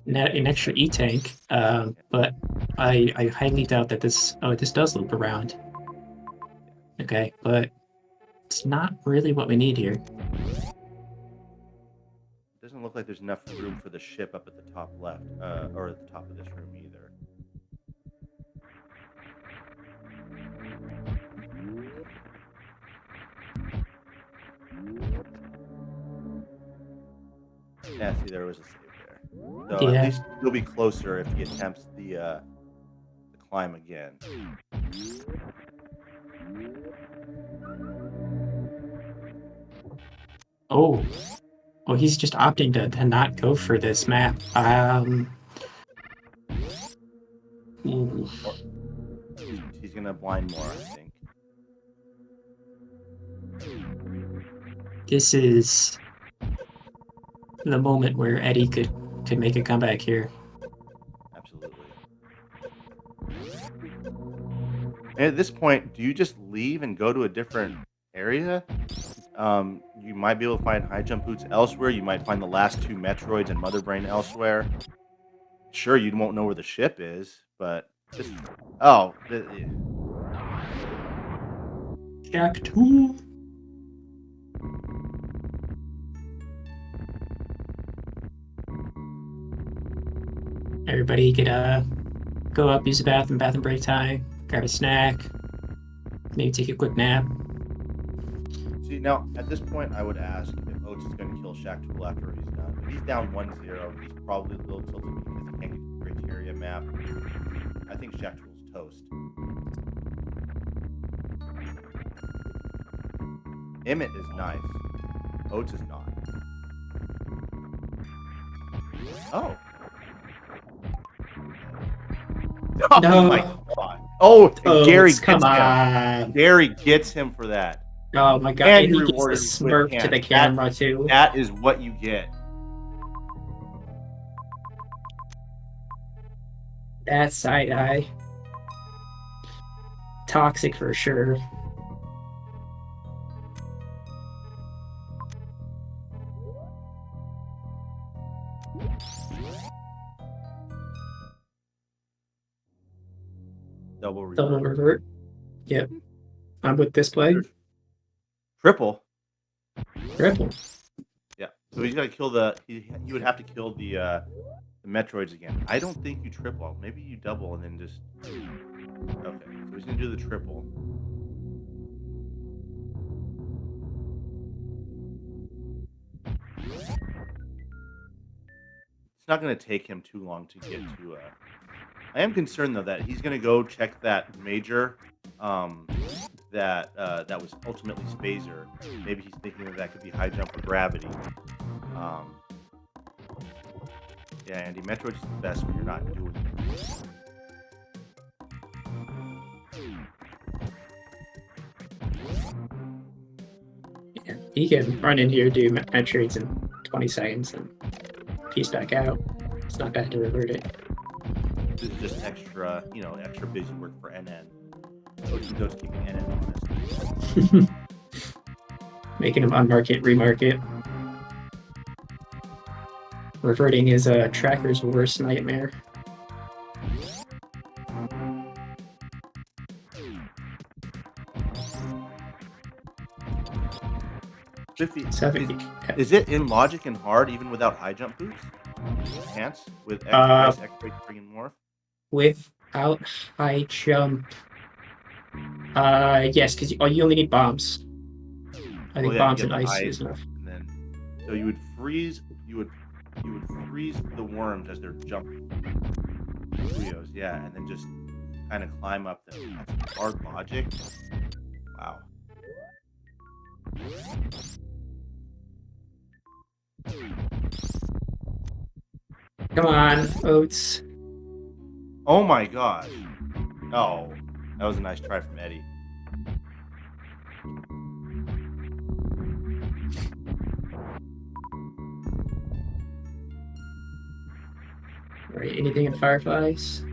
An extra E-Tank, but I highly doubt that this does loop around. Okay, but it's not really what we need here. Doesn't look like there's enough room for the ship up at the top left, or at the top of this room either. Yeah, see, there was a save there. So Yeah. at least he'll be closer if he attempts the climb again. Oh, he's just opting to not go for this map. Ooh. He's gonna blind more, I think. This is the moment where Eddie could make a comeback here. Absolutely. And at this point, do you just leave and go to a different area? You might be able to find high jump boots elsewhere. You might find the last 2 Metroids and Mother Brain elsewhere. Sure, you won't know where the ship is, but just Jack 2. Everybody could go up, use the bathroom break time, grab a snack, maybe take a quick nap. See, now at this point, I would ask if Oats is going to kill Shaq Tool after he's done. If he's down 1-0, he's probably a little tilted because he can't get the criteria map. I think Shaq Tool's toast. Emmett is nice. Oats is not. Oh. No. Oh my god. Oh, Oats, Gary come gets on. him. Gary gets him for that. Oh my god, And and he he gets rewarded the with smirk to the hands. camera too. That is what you get. That side eye. Toxic for sure. Double revert. Double revert. Yep. I'm with this play. Triple. Triple. Yeah. So he's got to kill the. He would have to kill the Metroids again. I don't think you triple. Maybe you double and then just. Okay. So he's gonna do the triple. It's not gonna take him too long to get to. I am concerned though that he's gonna go check that major. That was ultimately Spazer. Maybe he's thinking that could be high jump or gravity. Yeah, Andy, Metroid's the best when you're not doing it. Yeah, he can run in here, do Metroids in 20 seconds, and piece back out. It's not bad to revert it. This is just extra, extra busy work for NN. Oatsngoats keeping NN honest. Making him unmarket, remarket. Reverting is a tracker's worst nightmare. Is it in logic and hard even without high jump boots? Pants with X-ray friggin' morph? Without high jump. Yes, because you only need bombs. I think bombs and ice is enough. And then, so you would freeze. You would freeze the worms as they're jumping. Cuyos, yeah, and then just kind of climb up them. That's hard logic. Wow. Come on, Oats. Oh my gosh. Oh, that was a nice try from Eddie. Right, anything in Fireflies?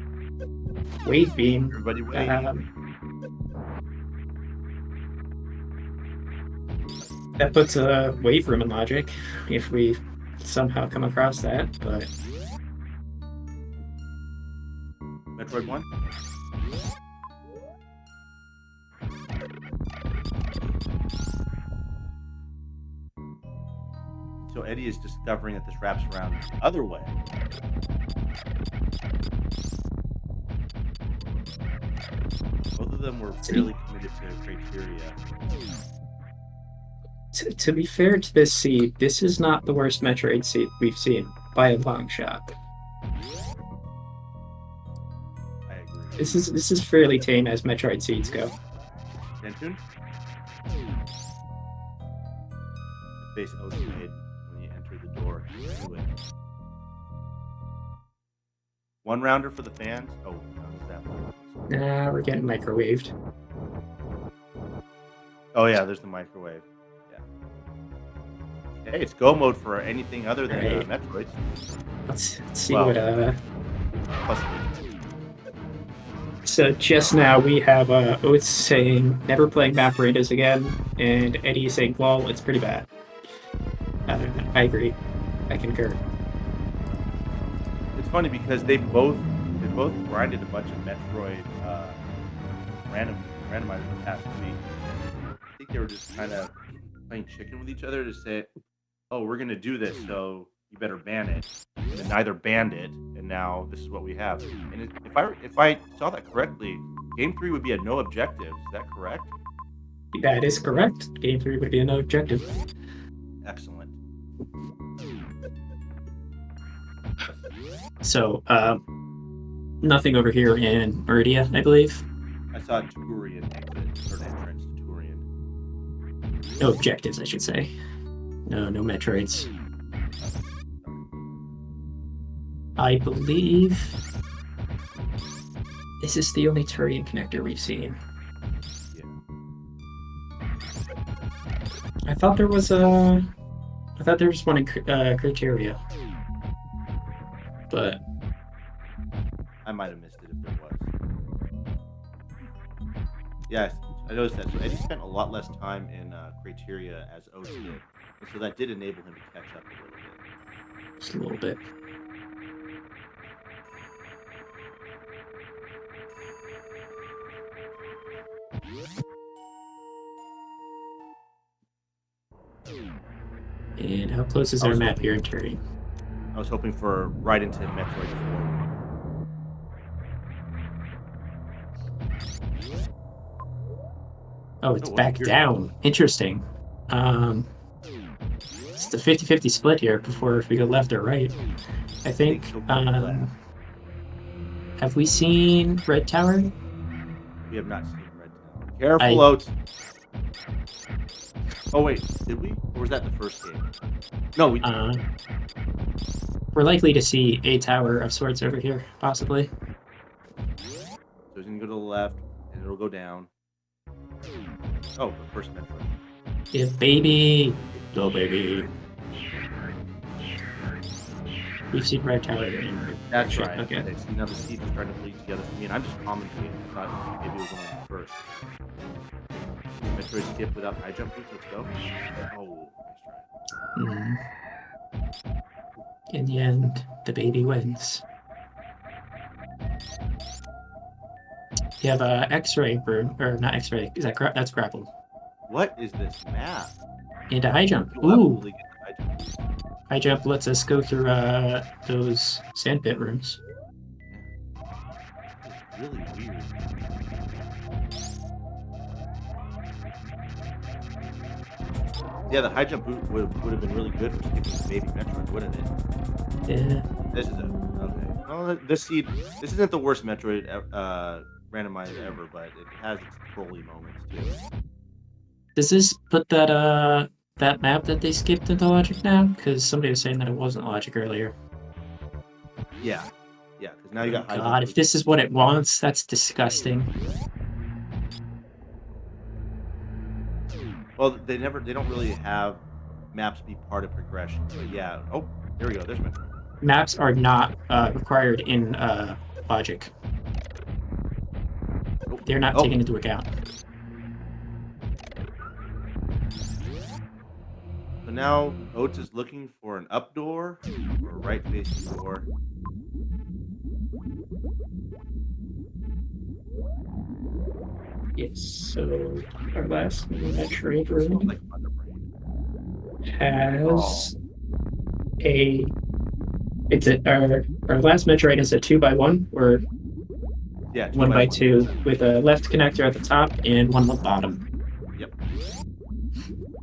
Wave Beam. Everybody wave. That puts a wave room in logic, if we somehow come across that, but... Metroid 1? So Eddie is discovering that this wraps around the other way. Both of them were fairly committed to criteria. To be fair to this seed, this is not the worst Metroid seed we've seen by a long shot. I agree. This is fairly tame as Metroid seeds go. Dentune? The face Oats made when you enter the door. Do it. One rounder for the fans? Oh, how's that one? Nah, we're getting microwaved. Oh yeah, there's the microwave. Yeah. Hey, it's go mode for anything other than Metroids. Let's see what Plus, So just now we have Oats saying never playing map Randos again, and Eddie saying, "Well, it's pretty bad." I agree. I concur. It's funny because they both grinded a bunch of Metroid randomizers the past week. I think they were just kind of playing chicken with each other to say, "Oh, we're gonna do this, so you better ban it." And then neither banned it, and now this is what we have. And if I saw that correctly, Game 3 would be a no objectives. Is that correct? That is correct. Game 3 would be an objective. Excellent. So, nothing over here in Meridia, I believe. I saw Turian exit or entrance to Turian. No objectives, I should say. No Metroids. I believe this is the only Turian connector we've seen. Yeah. I thought there was one in Criteria, but I might have missed it if there was. Yes, I noticed that. So Eddie spent a lot less time in Criteria as Oats did, and so that did enable him to catch up a little bit. just a little bit. And how close is our map here in Turian? I was hoping for right into Metroid 4. Oh, it's back down. Interesting. It's the 50-50 split here before if we go left or right. I think. Have we seen Red Tower? We have not seen Red Tower. Careful, Oats. Oh wait, did we? Or was that the first game? No, we. We're likely to see a tower of sorts over here, possibly. So he's gonna go to the left, and it'll go down. Oh, the first Metroid. Yeah, baby. Go, baby. We've seen Red Tower in. That's right. Okay. See, now the seeds are starting to bleed together for me, and I'm just commentating. I thought maybe it was only the first. Metroid skip without high jump boots. Let's go. Oh, nice try. In the end, the baby wins. You have a X-ray or not X-ray? Is that that's grapple? What is this map? And a high jump. Ooh. High jump lets us go through those sandpit rooms. It's really weird. Yeah, the high jump boot would have been really good for skipping the baby Metroid, wouldn't it? Yeah. This is okay. Well, this isn't the worst Metroid randomizer ever, but it has its trolly moments too. Does this put that that map that they skipped into logic now? Because somebody was saying that it wasn't logic earlier. Yeah, because now you got high jump. God, if this is what it wants, that's disgusting. Well, they don't really have maps be part of progression, but yeah. Oh, there we go. There's Metroid. Maps are not required in logic. They're not taken into account. So now Oats is looking for an up door or a right facing door. Yes, so our last Metroid room Like has our last Metroid is a 2x1 or 1x2 with a left connector at the top and one at the bottom. Yep.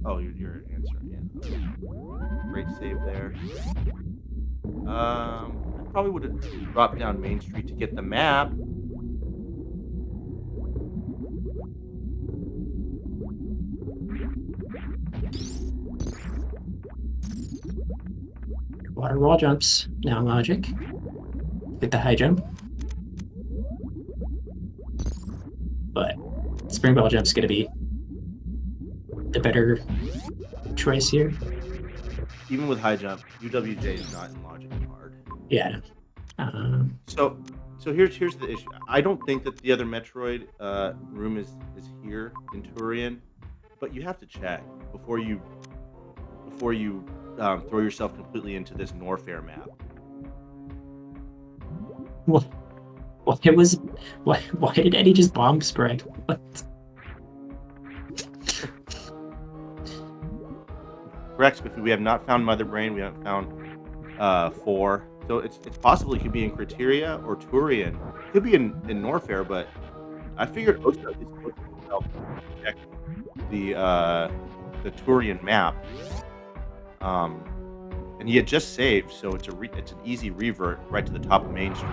Oh, your answer, yeah. Okay. Great save there. I probably would have dropped down Main Street to get the map. Water wall jumps, now logic. With the high jump. But spring ball jump's gonna be the better choice here. Even with high jump, UWJ is not in logic and hard. Yeah. So So here's the issue. I don't think that the other Metroid room is here in Turian, but you have to check before you throw yourself completely into this Norfair map. What? Why did Eddie just bomb spread? What? Correct, Spiffy. We have not found Mother Brain. We haven't found 4. So it's possible it could be in Criteria or Turian. It could be in Norfair, but I figured Oats is supposed to check the Turian map. And he had just saved, so it's an easy revert right to the top of Main Street.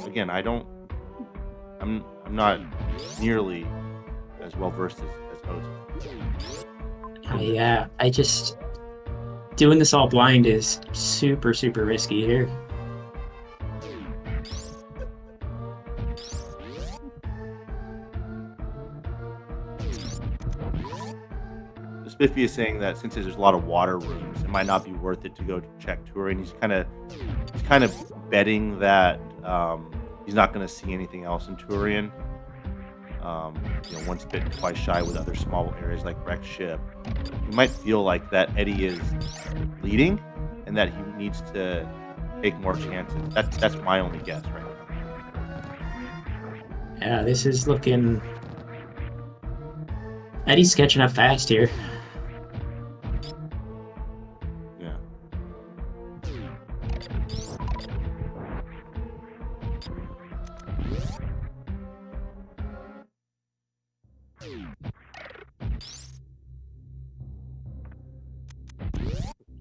Again, I'm not nearly as well versed as Oats. Yeah, I just doing this all blind is super risky here. Spiffy is saying that since there's a lot of water rooms, it might not be worth it to go check Turian. He's kind of betting that he's not going to see anything else in Turian. Once bitten, twice shy with other small areas like wrecked ship. He might feel like that Eddie is leading and that he needs to take more chances. That's my only guess right now. Yeah, this is looking... Eddie's sketching up fast here. Yeah.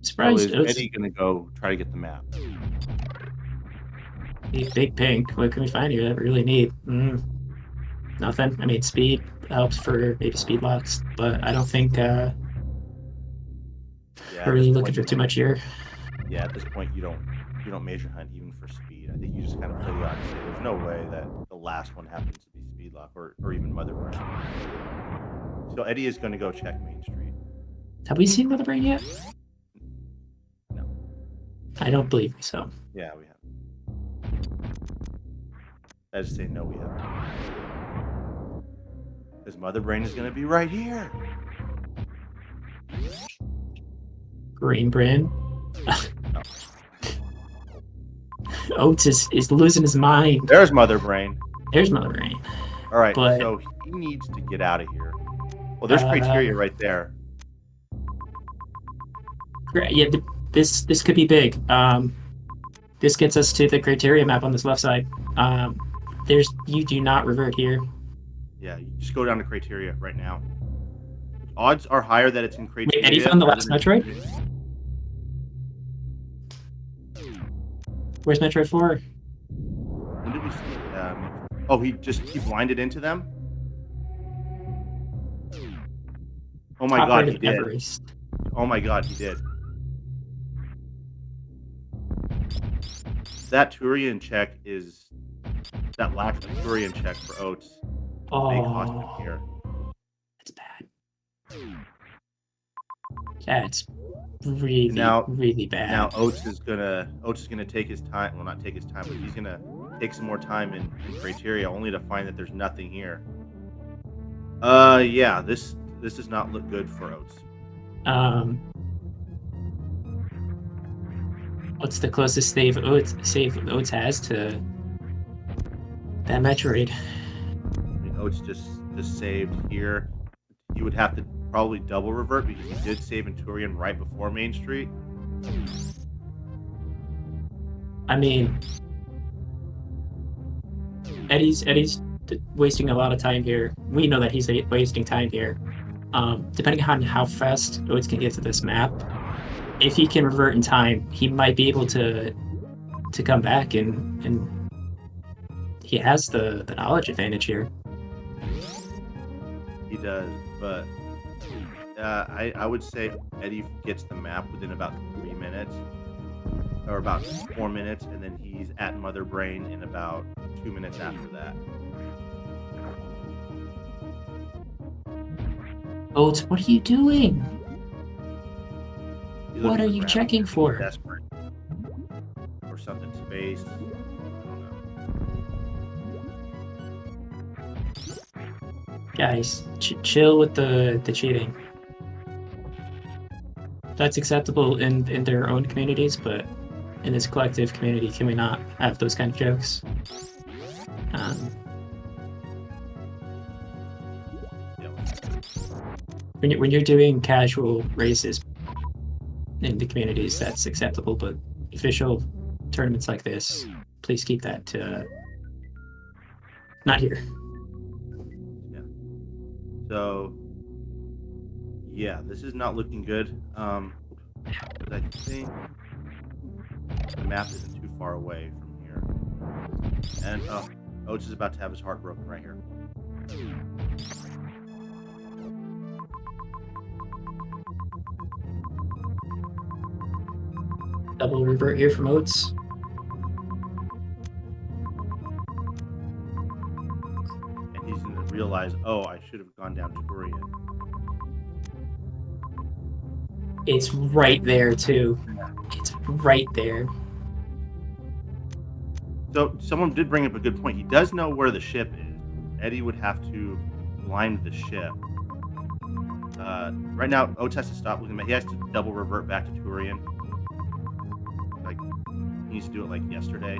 Surprised So is Eddie going to go try to get the map? Big pink. What can we find here that we really need? Nothing. I mean, speed helps for maybe speed locks, but I don't think we're really looking for too much here. Yeah, at this point you don't major hunt even for speed. I think you just kind of play the odds. There's no way that the last one happens to be speed lock or even Mother Brain. So Eddie is going to go check Main Street. Have we seen Mother Brain yet? No. I don't believe so. Yeah, we have. I just say no, we haven't. Because Mother Brain is going to be right here. Green Brain. Oats is losing his mind. There's Mother Brain. There's Mother Brain. All right, But, so he needs to get out of here. Well, there's Criteria right there. Yeah, this could be big. This gets us to the Criteria map on this left side. You do not revert here. Yeah, you just go down to Criteria right now. Odds are higher that it's in Criteria. Wait, Eddie found the last Metroid? Where's Metroid 4? When did we see it? Oh, he blinded into them? Oh my god, he did. Everest. Oh my god, he did. That Turian check is... That lack of Turian check for Oats. Big hospital here. That's bad. That's really bad. Now Oats is gonna take his time. Well, not take his time, but he's gonna take some more time in Criteria, only to find that there's nothing here. Yeah, this does not look good for Oats. What's the closest save Oats has to that Metroid? I mean, Oats just saved here. He would have to probably double revert because he did save in Turian right before Main Street. I mean, Eddie's wasting a lot of time here. We know that he's wasting time here. Depending on how fast Oats can get to this map, if he can revert in time, he might be able to come back and he has the knowledge advantage here. He does, but I would say Eddie gets the map within about 3 minutes, or about 4 minutes, and then he's at Mother Brain in about 2 minutes after that. Oats, what are you doing? He's What looking are for you ground. checking for? Desperate or something. face. I don't know. Guys, chill with the cheating. That's acceptable in their own communities, but in this collective community, can we not have those kind of jokes? When you're doing casual races in the communities, that's acceptable, but official tournaments like this, please keep that not here. Yeah. So, yeah, this is not looking good. I think the map isn't too far away from here. And Oats is about to have his heart broken right here. Double revert here from Oats. And he's going to realize, oh, I should have gone down Turian. It's right there, too. It's right there. So someone did bring up a good point. He does know where the ship is. Eddie would have to blind the ship. Right now, Oats has to stop looking at. He has to double revert back to Turian. Like, he needs to do it like yesterday.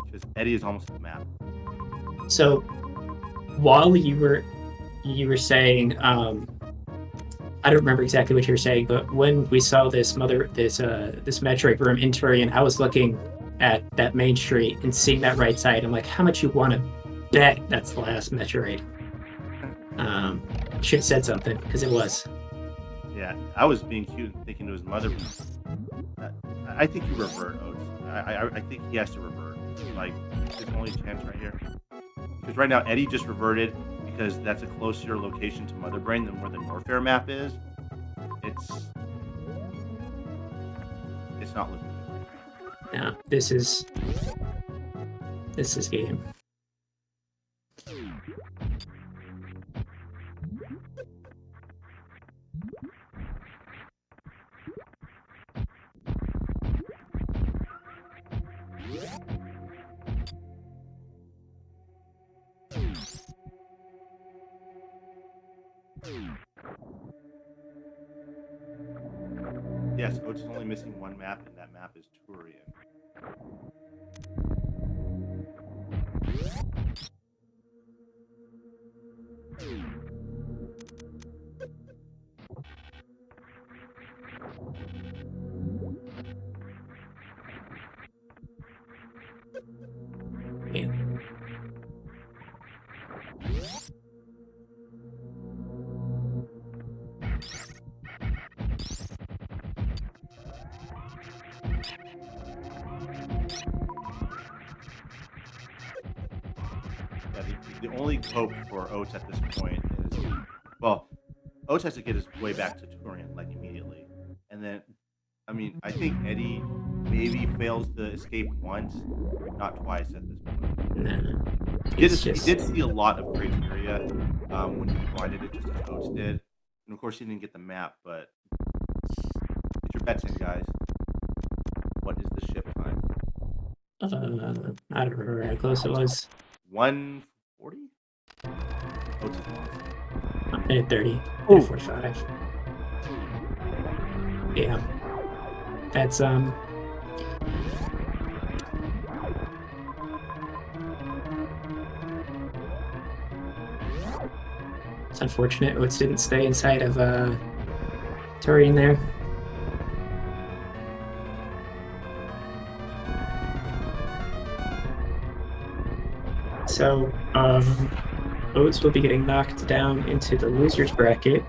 Because Eddie is almost at the map. So, while you were saying, I don't remember exactly what you were saying, but when we saw this Metroid room in Turian, I was looking at that main street and seeing that right side. I'm like, how much you want to bet that's the last Metroid? Should have said something, because it was. Yeah, I was being cute and thinking to his mother. I think you revert, Oats. I think he has to revert. Like, his only chance right here. Because right now, Eddie just reverted because that's a closer location to Mother Brain than where the Norfair map is. It's not looking good. No, this is game. Yes, Oats is only missing one map, and that map is Turian. Yeah. The only hope for Oats at this point is, well, Oats has to get his way back to Turian, like, immediately. And then, I mean, I think Eddie maybe fails the escape once, not twice at this point. No. He did see a lot of criteria when he blinded it, just as Oats did. And of course, he didn't get the map, but get your bets in, guys. What is the ship time? I don't remember how close it was. 140? Oats is lost. Minute 30. Oh. 45. Yeah. That's it's unfortunate Oats didn't stay inside of Turian there. So Oats will be getting knocked down into the losers bracket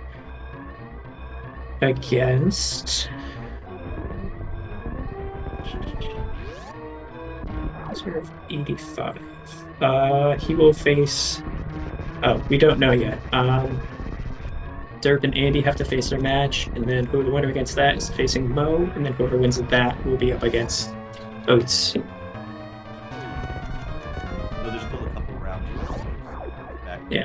against 85. He will face. Oh, we don't know yet. Derp and Andy have to face their match, and then the winner against that is facing Mo, and then whoever wins that will be up against Oats. So there's still a couple rounds. Yeah. Okay.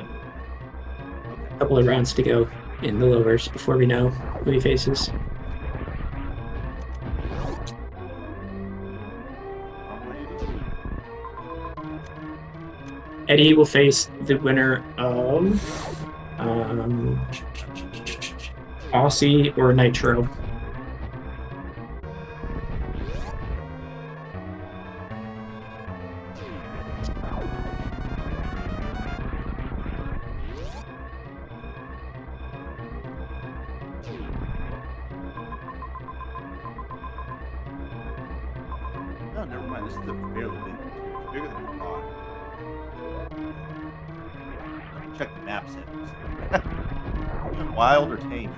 A couple of rounds to go in the lowers before we know who he faces. Eddie will face the winner of Aussie or Nitro. No, never mind. This is a fairly big one. It's bigger than I thought. Let me check the map settings. Are we on wild or tame?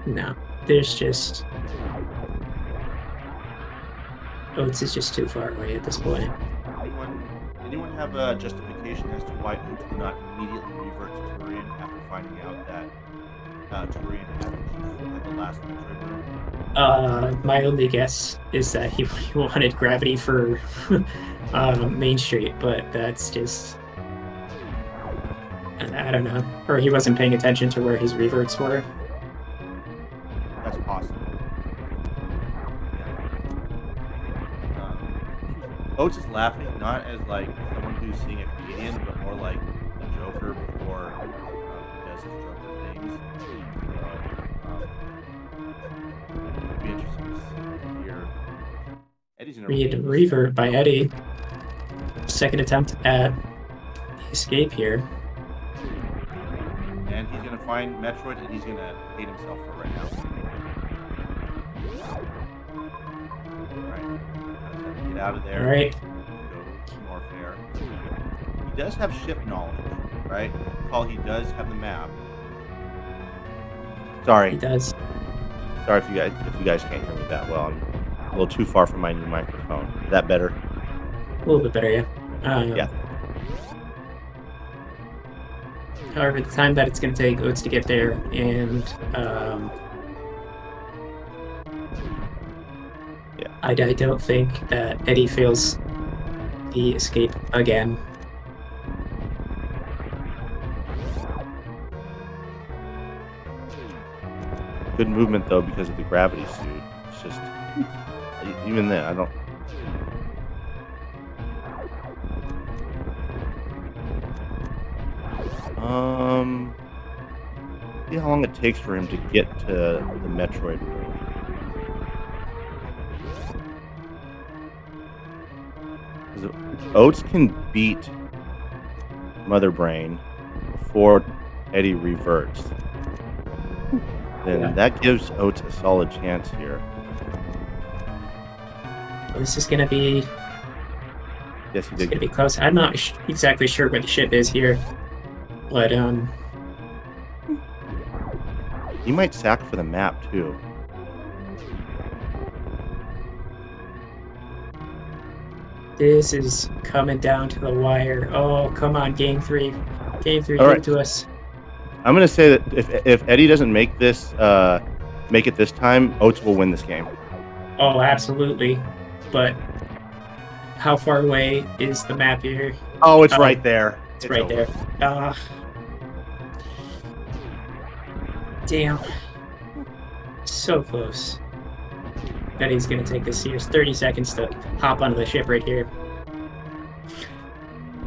No, there's just Oats is just too far away at this point. Anyone have a justification as to why Oats did not immediately revert to Turian after finding out that Turian had the last Metroid room? My only guess is that he wanted gravity for Main Street, but that's just I don't know, or he wasn't paying attention to where his reverts were. That's possible. Yeah. Oats is laughing not as like someone who's seeing a comedian, but more like a Joker before he does his Joker things. It'll be interesting to hear. Eddie's gonna Revert by Eddie. Second attempt at escape here. And he's gonna find Metroid, and he's gonna hate himself for right now. Alright. Get out of there. Alright. Go to more fair. He does have ship knowledge, right? Recall he does have the map. Sorry. He does. Sorry if you guys can't hear me that well. I'm a little too far from my new microphone. Is that better? A little bit better, yeah. Yeah. However, the time that it's going to take Oats to get there, and yeah, I don't think that Eddie fails the escape again. Good movement though because of the gravity suit. It's just even then I don't. See how long it takes for him to get to the Metroid room. Oats can beat Mother Brain before Eddie reverts. Then that gives Oats a solid chance here. This is going to be. Yes, he It's did. going to be close. I'm not exactly sure where the ship is here, but He might sack for the map too. this is coming down to the wire. Oh, come on, game three. Game three, All give right. it to us. I'm gonna say that if Eddie doesn't make this make it this time, Oats will win this game. Oh, absolutely. But how far away is the map here? Oh, it's right there. It's right over. there. Damn. So close. Bet he's gonna take this serious. 30 seconds to hop onto the ship right here.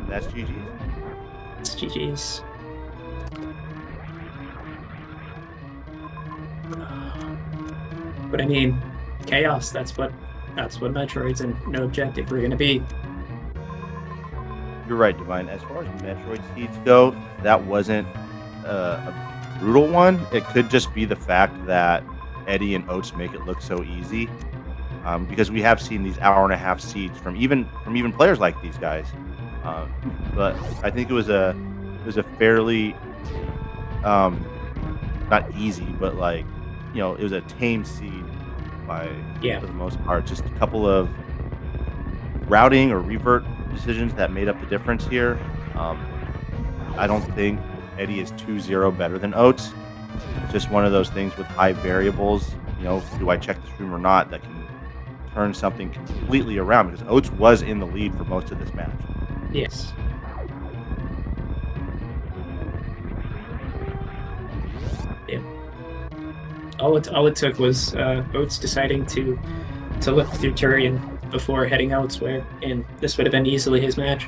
That's GG's. It's GG's. But I mean, chaos. That's what Metroids and no objective are gonna be. You're right, Divine. As far as Metroid seeds go, that wasn't a brutal one. It could just be the fact that Eddie and Oats make it look so easy, because we have seen these hour-and-a-half seeds from even players like these guys. But I think it was a fairly not easy, but like it was a tame seed for the most part. Just a couple of routing or revert decisions that made up the difference here. I don't think Eddie is 2-0 better than Oats. It's just one of those things with high variables. Do I check the stream or not? That can turn something completely around because Oats was in the lead for most of this match. Yes. all it took was Oats deciding to look through Turian before heading elsewhere, and this would have been easily his match.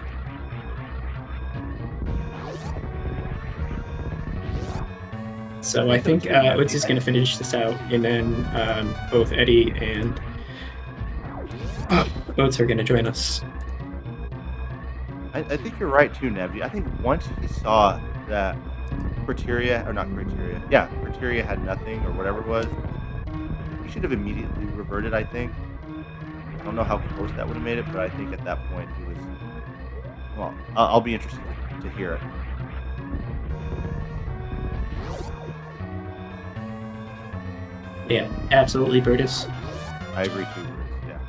So I think Oats is going to finish this out, and then both Eddie and Oats are going to join us. I think you're right too, Nebby. I think once he saw that Criteria had nothing or whatever it was, he should have immediately reverted, I think. I don't know how close that would have made it, but I think at that point he was... Well, I'll be interested to hear it. Yeah, absolutely, Brutus. I agree too, Brutus. Yeah.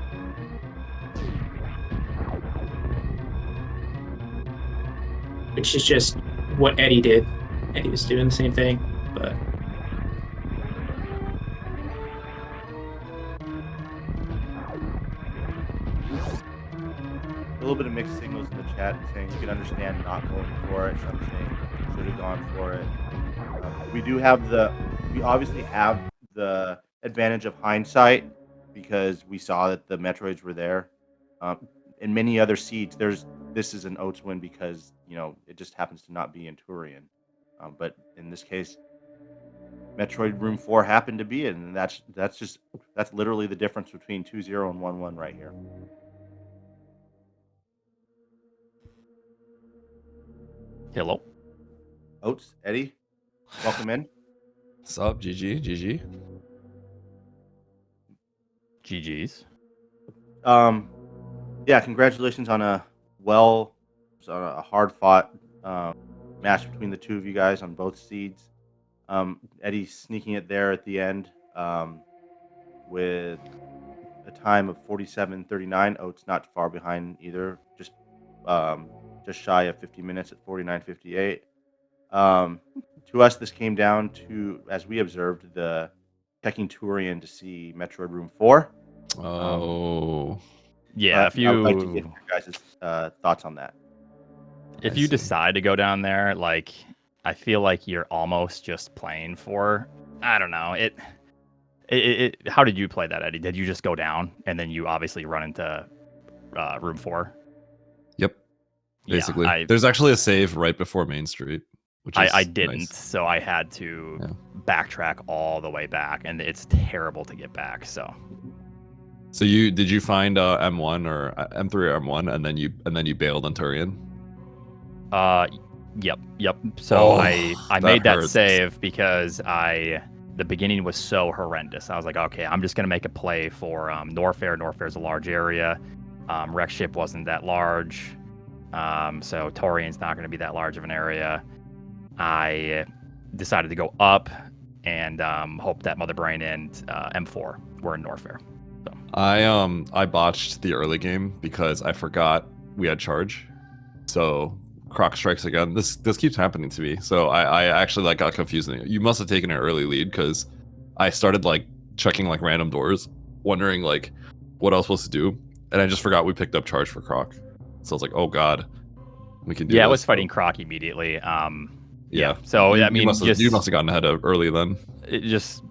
Which is just what Eddie did. Eddie was doing the same thing, but... A little bit of mixed signals in the chat saying you can understand not going for it. Some saying should have gone for it. We obviously have the advantage of hindsight because we saw that the Metroids were there. In many other seeds, this is an Oats win because it just happens to not be in Turian. But in this case, Metroid Room 4 happened to be it, and that's literally the difference between 2-0 and 1-1 right here. Hello. Oats, Eddie, welcome in. What's up, GG? GG's. Yeah, congratulations on a hard-fought match between the two of you guys on both seeds. Eddie sneaking it there at the end with a time of 47:39. Oats not far behind either, just shy of 50 minutes at 49:58. To us, this came down to, as we observed, the checking Turian to see Metroid Room 4. Yeah, if you... I would like to get your guys' thoughts on that. If you decide to go down there, like, I feel like you're almost just playing for... I don't know. How did you play that, Eddie? Did you just go down, and then you obviously run into Room 4? Yep. Basically. Yeah, there's actually a save right before Main Street. Which is I didn't, nice. so I had to backtrack all the way back, and it's terrible to get back. So did you find M1 or M3 or M1, and then you bailed on Turian? Yep. So I made that hurts. save because the beginning was so horrendous. I was like, okay, I'm just gonna make a play for Norfair. Norfair's a large area. Wreck Ship wasn't that large, so Turian's not gonna be that large of an area. I decided to go up and hope that Mother Brain and M4 were in Norfair. So. I botched the early game because I forgot we had charge. So Croc strikes again. This keeps happening to me. So I actually got confused. You must have taken an early lead because I started checking random doors, wondering what I was supposed to do, and I just forgot we picked up charge for Croc. So I was like, oh god, we can do. Yeah, I was fighting Croc immediately. Yeah. So I mean, you must have gotten ahead of early then. Just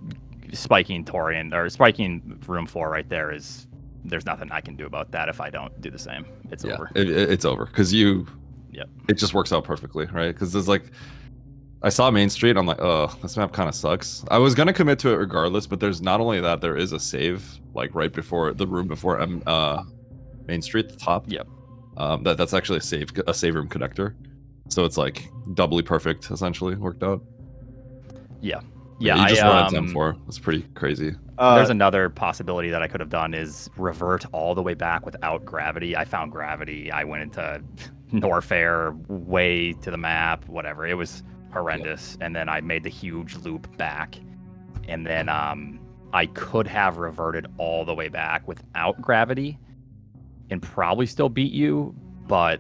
spiking Turian or spiking Room 4 right there is. There's nothing I can do about that if I don't do the same. It's over. It's over because you. Yep. It just works out perfectly, right? Because there's I saw Main Street. I'm like, oh, this map kind of sucks. I was gonna commit to it regardless, but there's not only that, there is a save right before the room before Main Street at the top. Yep. That's actually a save room connector. So it's doubly perfect, essentially, worked out. Yeah. You just run at M4. It's pretty crazy. There's another possibility that I could have done is revert all the way back without gravity. I found gravity. I went into Norfair, way to the map, whatever. It was horrendous. And then I made the huge loop back. And then I could have reverted all the way back without gravity and probably still beat you, but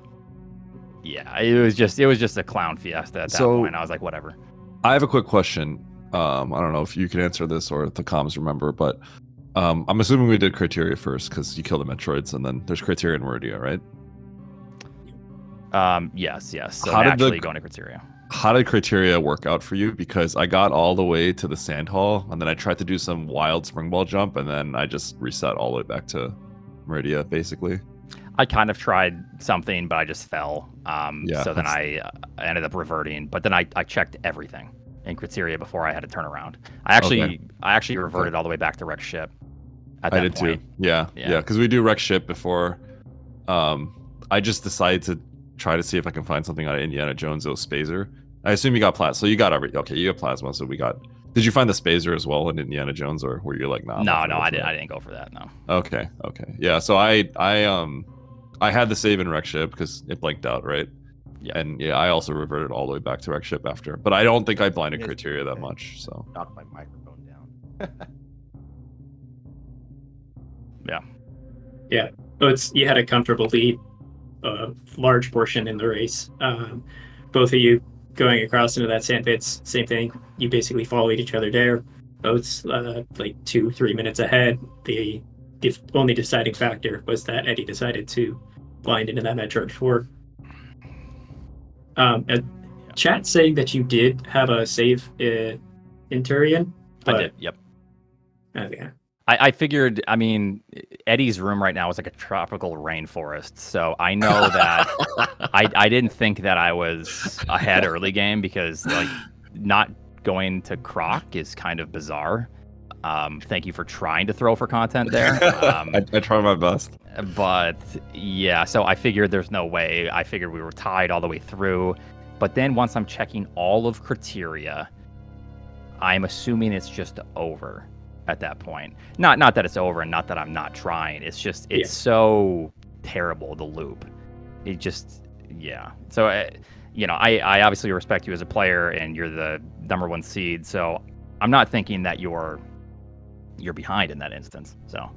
yeah, it was just a clown fiesta at that point. I was like, whatever. I have a quick question. I don't know if you can answer this or if the comms remember, but I'm assuming we did criteria first because you kill the Metroids, and then there's criteria and Meridia, right? Yes. So How did naturally going to criteria. how did criteria work out for you? Because I got all the way to the sand hall, and then I tried to do some wild springball jump, and then I just reset all the way back to Meridia, basically. I kind of tried something, but I just fell. Yeah, So then I ended up reverting. But then I checked everything in criteria before I had to turn around. I actually reverted all the way back to wreck ship. At that I did point. too. Yeah, because we do wreck ship before. I just decided to try to see if I can find something out of Indiana Jones. It was Spazer. I assume you got plasma. So you got okay. You got plasma. So we got. Did you find the Spazer as well in Indiana Jones, or were you like, nah? No, I didn't go for that. No. Okay. Yeah. So I had the save in wreck ship because it blanked out, right? Yeah. And yeah, I also reverted all the way back to wreck ship after, but I don't think I blinded criteria that much. So knocked my microphone down. Yeah. Oats, you had a comfortable lead, a large portion in the race. Both of you going across into that sand pits, same thing. You basically followed each other there. Oats, like 2-3 minutes ahead. The only deciding factor was that Eddie decided to blind into that Metroid 4. Chat saying that you did have a save in Turian. I did. Yep. Okay. I figured, I mean, Eddie's room right now is like a tropical rainforest. So I know that I didn't think that I was ahead early game because like not going to Croc is kind of bizarre. Thank you for trying to throw for content there. I try my best. But yeah, so I figured there's no way. I figured we were tied all the way through. But then once I'm checking all of criteria, I'm assuming it's just over at that point. Not that it's over and not that I'm not trying. It's just, it's so terrible, the loop. It just, yeah. So, I obviously respect you as a player and you're the #1 seed. So I'm not thinking that you're behind in that instance. So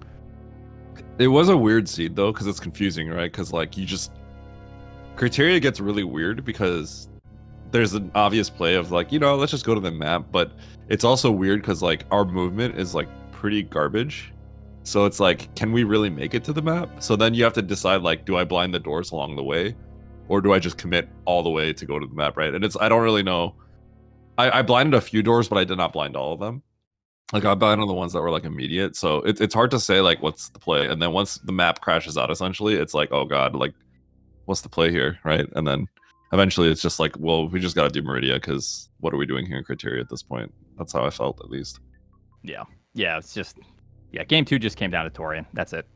it was a weird seed though, because it's confusing, right? Because like criteria gets really weird because there's an obvious play of like, let's just go to the map, but it's also weird because like our movement is like pretty garbage. So it's like, can we really make it to the map? So then you have to decide like, do I blind the doors along the way, or do I just commit all the way to go to the map, right? And I don't really know. I blinded a few doors, but I did not blind all of them. Like I blinded the ones that were like immediate. So it's hard to say like what's the play. And then once the map crashes out, essentially, it's like, oh god, like what's the play here, right? And then eventually it's just like, well, we just got to do Meridia because what are we doing here in criteria at this point? That's how I felt, at least. Yeah, it's just, game 2 just came down to Torian. That's it.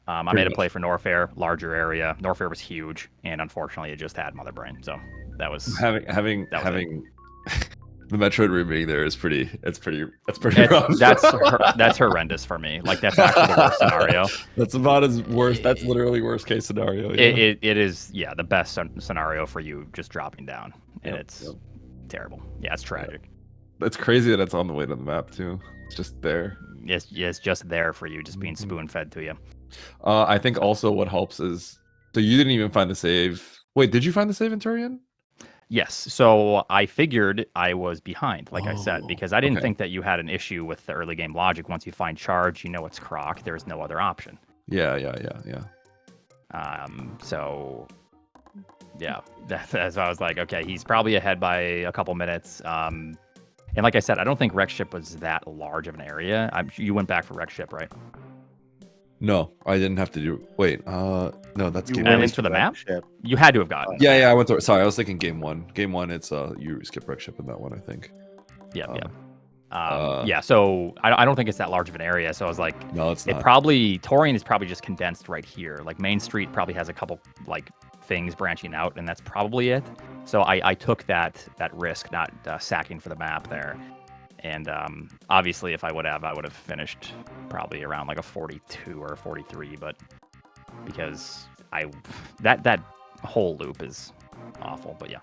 I made a play for Norfair, larger area. Norfair was huge, and unfortunately, it just had Mother Brain. So that was having the Metroid room being there is pretty. It's pretty rough. That's horrendous for me. Like that's actually the worst scenario. That's about as worst. That's literally worst case scenario. Yeah. It is the best scenario for you just dropping down, and it's terrible. Yeah, it's tragic. Yeah. It's crazy that it's on the way to the map too. It's just there. It's just there for you, just being spoon fed to you. I think also what helps is so you didn't even find the save. Wait, did you find the save in Turian? Yes. So I figured I was behind, like I said, because I didn't think that you had an issue with the early game logic. Once you find charge, it's Croc. There's no other option. Yeah. So yeah, that's why I was like, okay, he's probably ahead by a couple minutes. And like I said, I don't think wreck ship was that large of an area. You went back for wreck ship, right? No, I didn't have to do. Wait, no, that's game 1. Into the map. Ship. You had to have gotten. Yeah, I went to. Sorry, I was thinking game 1. Game 1, it's you skip wreck ship in that one, I think. Yeah. So I don't think it's that large of an area. So I was like, no, it's not. Torian is probably just condensed right here. Like Main Street probably has a couple like things branching out, and that's probably it. So I took that risk, not sacking for the map there. And obviously, if I would have finished probably around like a 42 or a 43. But because that whole loop is awful. But yeah.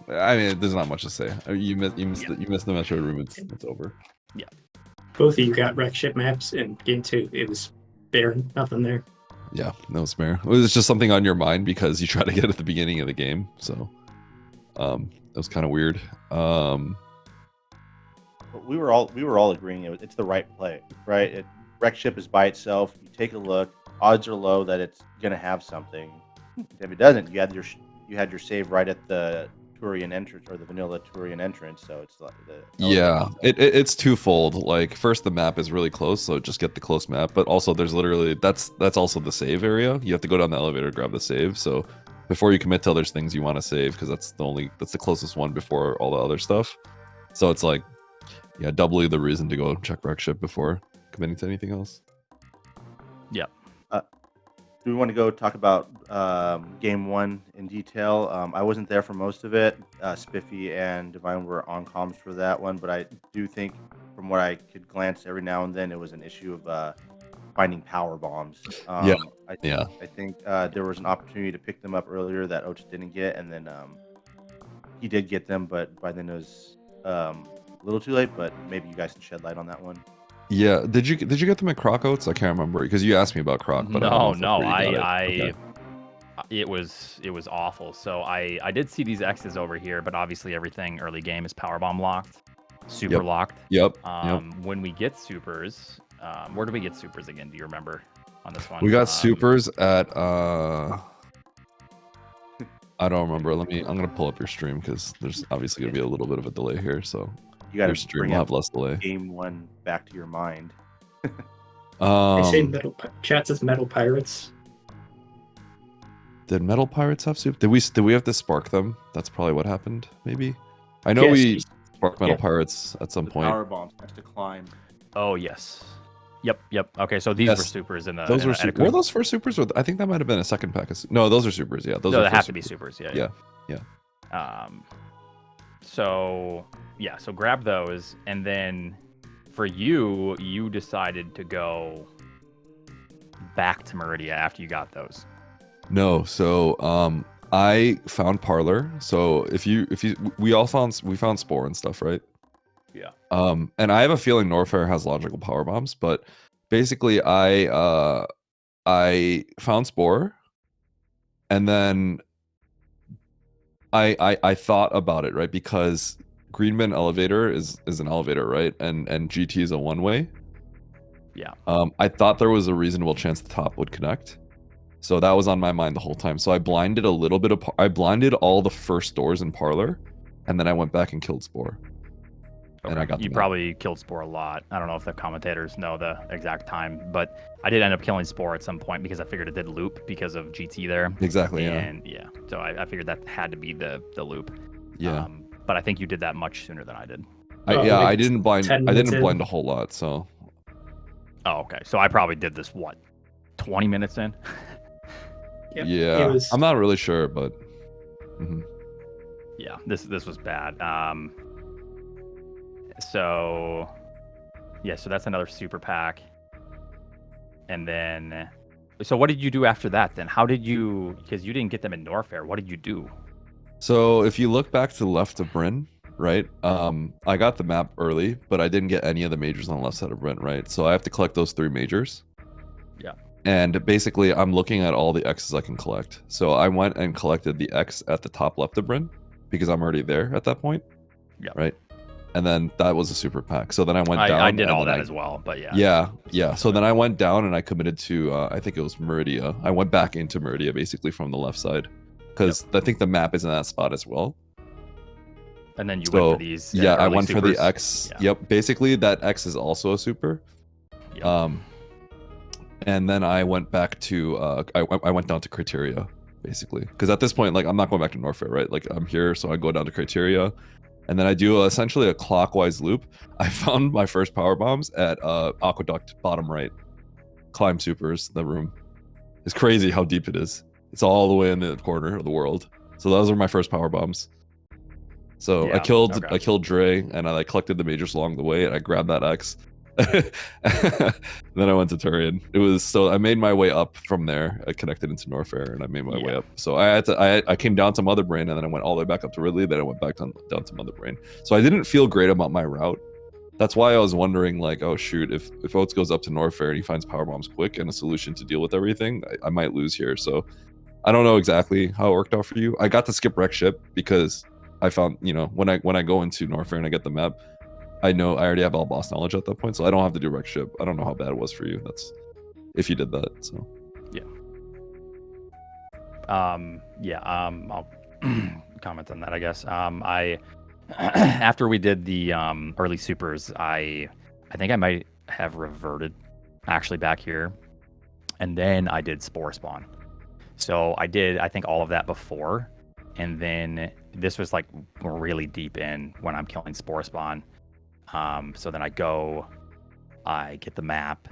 I mean, there's not much to say. You missed the Metroid room. It's over. Yeah. Both of you got wreck ship maps in game 2. It was barren, nothing there. Yeah, no spare. It was just something on your mind because you tried to get it at the beginning of the game. So, it was kind of weird. We were all agreeing it's the right play, right? Wreck ship is by itself. You take a look. Odds are low that it's gonna have something. If it doesn't, you had your save right at the Turian entrance or the vanilla Turian entrance, so it's like the Yeah, elevator. it's twofold. Like first, the map is really close, so just get the close map. But also, there's literally that's also the save area. You have to go down the elevator, grab the save. So before you commit to other things, you want to save because that's the closest one before all the other stuff. So it's like, yeah, doubly the reason to go check wreck ship before committing to anything else. Yep. Do we want to go talk about game one in detail? I wasn't there for most of it. Spiffy and Divine were on comms for that one, but I do think, from what I could glance every now and then, it was an issue of finding power bombs. Yeah. I think there was an opportunity to pick them up earlier that Oats didn't get, and then he did get them, but by then it was a little too late. But maybe you guys can shed light on that one. Yeah. Did you get them at Croc Oats? I can't remember because you asked me about Croc, but I don't know if that's where you got it. Okay. It was awful. So I did see these X's over here, but obviously everything early game is powerbomb locked, super locked. Yep. When we get supers, where do we get supers again? Do you remember on this one? We got supers at I don't remember. I'm gonna pull up your stream because there's obviously gonna be a little bit of a delay here. So You got your to stream bring will up have less delay. game one back to your mind. I say chat says Metal Pirates. Did Metal Pirates have soup? Did we have to spark them? That's probably what happened. Maybe. I know Yes, we sparked Metal Pirates at some The point. power bombs has to climb. Oh yes. Yep. Okay, so these were supers in the. Those in were the super. Were those first supers? Or I think that might have been a second pack. No, those are supers. Yeah, those. No, are they first have to be supers. supers. Yeah. So grab those, and then for you decided to go back to Meridia after you got those. No, so I found Parlor. So we found Spore and stuff, right? Yeah. And I have a feeling Norfair has logical power bombs, but basically I found Spore, and then I thought about it, right? Because Greenman elevator is an elevator, right? And GT is a one way. Yeah. I thought there was a reasonable chance the top would connect. So that was on my mind the whole time. So I blinded a little bit of I blinded all the first doors in Parlor, and then I went back and killed Spore. Okay. And I got you probably killed Spore a lot. I don't know if the commentators know the exact time, but I did end up killing Spore at some point because I figured it did loop because of GT there. Exactly. And so I figured that had to be the loop. Yeah. But I think you did that much sooner than I did. I didn't blind. I didn't in. blind a whole lot. So. Oh, okay. So I probably did this 20 minutes in. Yep. Yeah. I'm not really sure, but. Yeah, this was bad. So that's another super pack. And then, so what did you do after that then? How did you, because you didn't get them in Norfair, what did you do? So if you look back to the left of Bryn, right? I got the map early, but I didn't get any of the majors on the left side of Bryn, right? So I have to collect those 3 majors. Yeah. And basically, I'm looking at all the X's I can collect. So I went and collected the X at the top left of Bryn because I'm already there at that point. Yeah. Right. And then that was a super pack. So then I went down. I did all that as well, but yeah. So then I went down and I committed to, I think it was Meridia. I went back into Meridia basically from the left side because I think the map is in that spot as well. And then you went for these. Yeah, I went supers. for the X. Yeah. Yep. Basically, that X is also a super. Yep. And then I went back to, I went down to Criteria basically because at this point, like, I'm not going back to Norfair, right? Like, I'm here, so I go down to Criteria. And then I do essentially a clockwise loop. I found my first power bombs at Aqueduct, bottom right. Climb supers, the room. It's crazy how deep it is. It's all the way in the corner of the world. So those are my first power bombs. So I killed Dre, and I like collected the majors along the way, and I grabbed that X. Then I went to Turian. It was so I made my way up from there. I connected into Norfair, and I made my way up. So I came down to Mother Brain, and then I went all the way back up to Ridley. Then I went back down to Mother Brain. So I didn't feel great about my route. That's why I was wondering, like, oh shoot, if Oats goes up to Norfair and he finds power bombs quick and a solution to deal with everything, I might lose here. So I don't know exactly how it worked out for you. I got to skip wreck ship because I found, when I go into Norfair and I get the map, I know I already have all boss knowledge at that point, so I don't have to do wreck ship. I don't know how bad it was for you. That's if you did that. So I'll kind comment on that, I guess. I after we did the early supers, I think I might have reverted actually back here, and then I did spore spawn. So I did, I think, all of that before, and then this was like really deep in when I'm killing spore spawn. So then I get the map,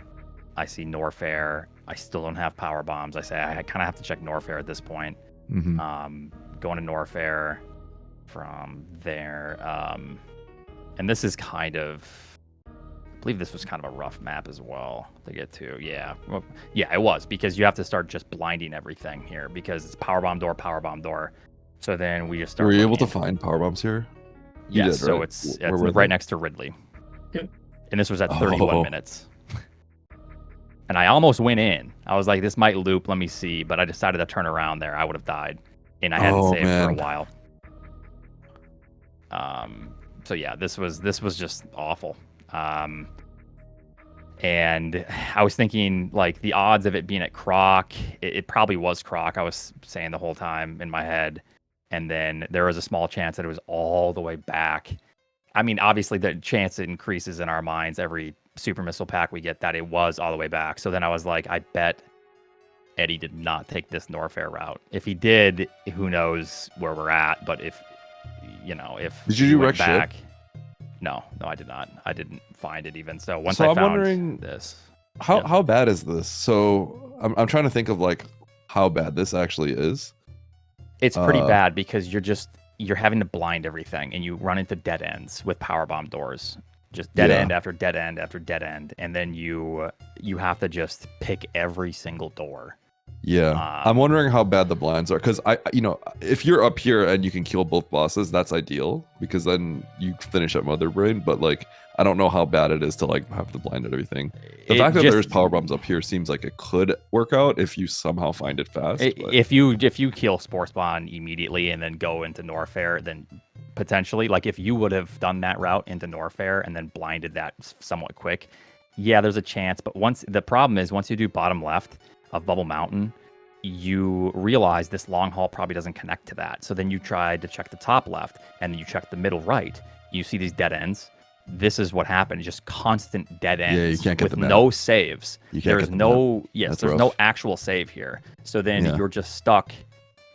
I see Norfair. I still don't have power bombs. I say I kind of have to check Norfair at this point. Mm-hmm. Going to Norfair from there, and this is kind of, I believe this was kind of a rough map as well to get to. Yeah, well, yeah, it was, because you have to start just blinding everything here because it's power bomb door. So then we just start. Were you able looking. to find power bombs here? Yes, did, so right? it's Where were right they? next to Ridley. Yep. And this was at 31 Oh. minutes. And I almost went in. I was like, this might loop, let me see. But I decided to turn around there. I would have died. And I hadn't Oh, saved for a man. while. So yeah, this was just awful. And I was thinking, like, the odds of it being at Croc, it probably was Croc. I was saying the whole time in my head. And then there was a small chance that it was all the way back. I mean, obviously the chance increases in our minds every super missile pack we get that it was all the way back. So then I was like, I bet Eddie did not take this Norfair route. If he did, who knows where we're at. But if Did you he do went wreck back, ship? No, I did not. I didn't find it even. So once So I I'm found wondering this, How bad is this? So I'm trying to think of like how bad this actually is. it's pretty bad because you're having to blind everything and you run into dead ends with power bomb doors. Just dead Yeah. end after dead end after dead end, and then you have to just pick every single door. Yeah, I'm wondering how bad the blinds are, because if you're up here and you can kill both bosses, that's ideal, because then you finish at Mother Brain. But like, I don't know how bad it is to like have to blind at everything. The fact that there's power bombs up here seems like it could work out if you somehow find it fast. But... If you kill Spore Spawn immediately and then go into Norfair, then potentially, like if you would have done that route into Norfair and then blinded that somewhat quick, yeah, there's a chance. But the problem is once you do bottom left of Bubble Mountain, you realize this long haul probably doesn't connect to that. So then you try to check the top left and then you check the middle right. You see these dead ends. This is what happened. Just constant dead ends. Yeah, you can't get with the map. no saves. There's no That's there's rough. no actual save here. So then you're just stuck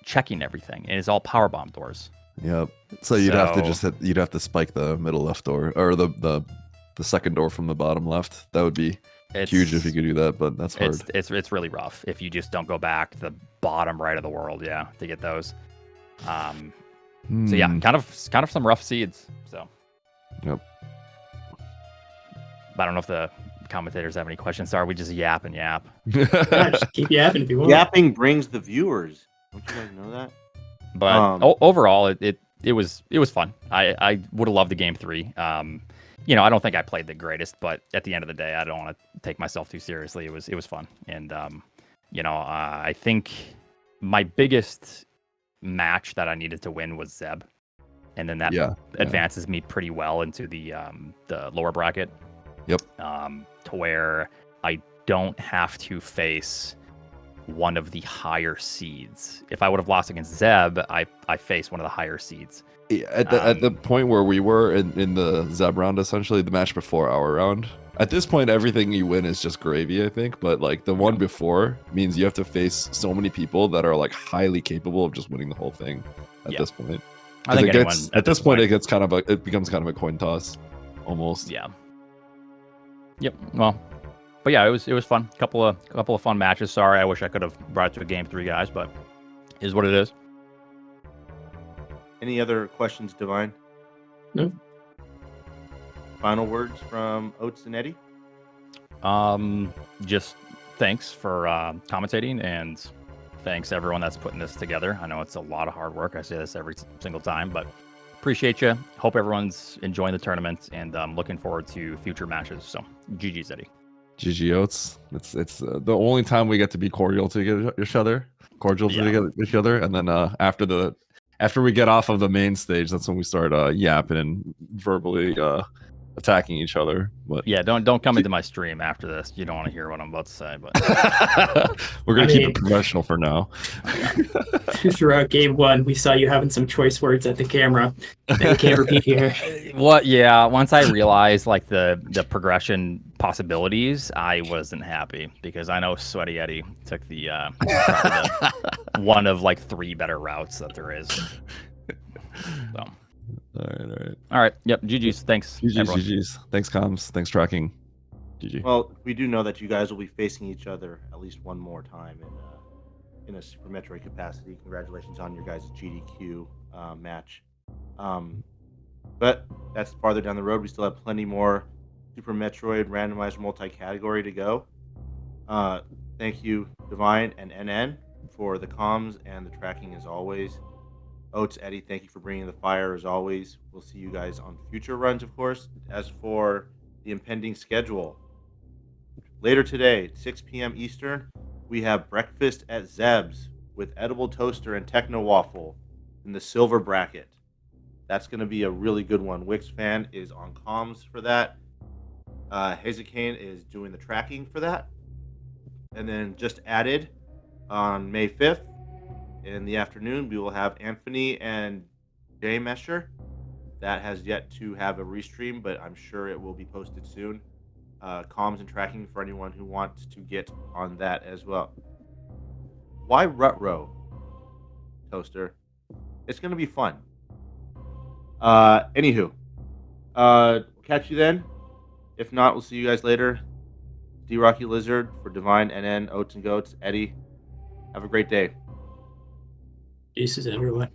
checking everything, and it's all power bomb doors. Yep. So you'd have to you'd have to spike the middle left door, or the second door from the bottom left. That would be huge if you could do that, but that's hard. It's really rough if you just don't go back to the bottom right of the world, to get those. So yeah, kind of some rough seeds. So. Yep. I don't know if the commentators have any questions. Sorry, we just yap and yap. Yeah, just keep yapping if you want. Yapping brings the viewers. Don't you guys know that? But overall, it was fun. I would have loved the game 3. I don't think I played the greatest, but at the end of the day, I don't want to take myself too seriously. It was fun, and I think my biggest match that I needed to win was Zeb, and then that advances me pretty well into the lower bracket. Yep. To where I don't have to face one of the higher seeds. If I would have lost against Zeb, I face one of the higher seeds. At the point where we were in the Zeb round, essentially the match before our round, at this point everything you win is just gravy, I think. But like the one before means you have to face so many people that are like highly capable of just winning the whole thing at this point. I think at this point it becomes kind of a coin toss almost. Yeah. Yep. Well, but yeah, it was fun. Couple of fun matches. Sorry, I wish I could have brought it to a game 3, guys, but it is what it is. Any other questions, Divine? No. Final words from Oats and Eddie? Just thanks for commentating, and thanks everyone that's putting this together. I know it's a lot of hard work. I say this every single time, but appreciate you. Hope everyone's enjoying the tournament, and looking forward to future matches. So, GG's, Eddie. GG Oats. It's the only time we get to be cordial to each other, to each other, and then after we get off of the main stage, that's when we start yapping and verbally attacking each other. But Yeah, don't come into my stream after this. You don't want to hear what I'm about to say, but we're gonna I keep mean- it professional for now. Throughout game one, we saw you having some choice words at the camera that you can't repeat here. what? Yeah, once I realized like the progression possibilities, I wasn't happy because I know Sweaty Eddie took the probably the one of like 3 better routes that there is. So. All right. Yep. GG's. Thanks. GG's, everyone. GG's. Thanks, comms. Thanks, tracking. GG. Well, we do know that you guys will be facing each other at least one more time in a Super Metroid capacity. Congratulations on your guys' GDQ match. But that's farther down the road. We still have plenty more Super Metroid randomized multi-category to go. Thank you, Divine and NN, for the comms and the tracking as always. Oats, Eddie, thank you for bringing the fire as always. We'll see you guys on future runs, of course. As for the impending schedule, later today, 6 p.m. Eastern, we have breakfast at Zeb's with edible toaster and techno waffle in the silver bracket. That's going to be a really good one. Wix fan is on comms for that. Hazekane is doing the tracking for that. And then just added on May 5th in the afternoon, we will have Anthony and Jay Mesher. That has yet to have a restream, but I'm sure it will be posted soon. Comms and tracking for anyone who wants to get on that as well. Why Rutro, Toaster? It's going to be fun. Anywho, catch you then. If not, we'll see you guys later. D Rocky Lizard for Divine, NN, Oats and Goats, Eddie. Have a great day. Deuces, everyone.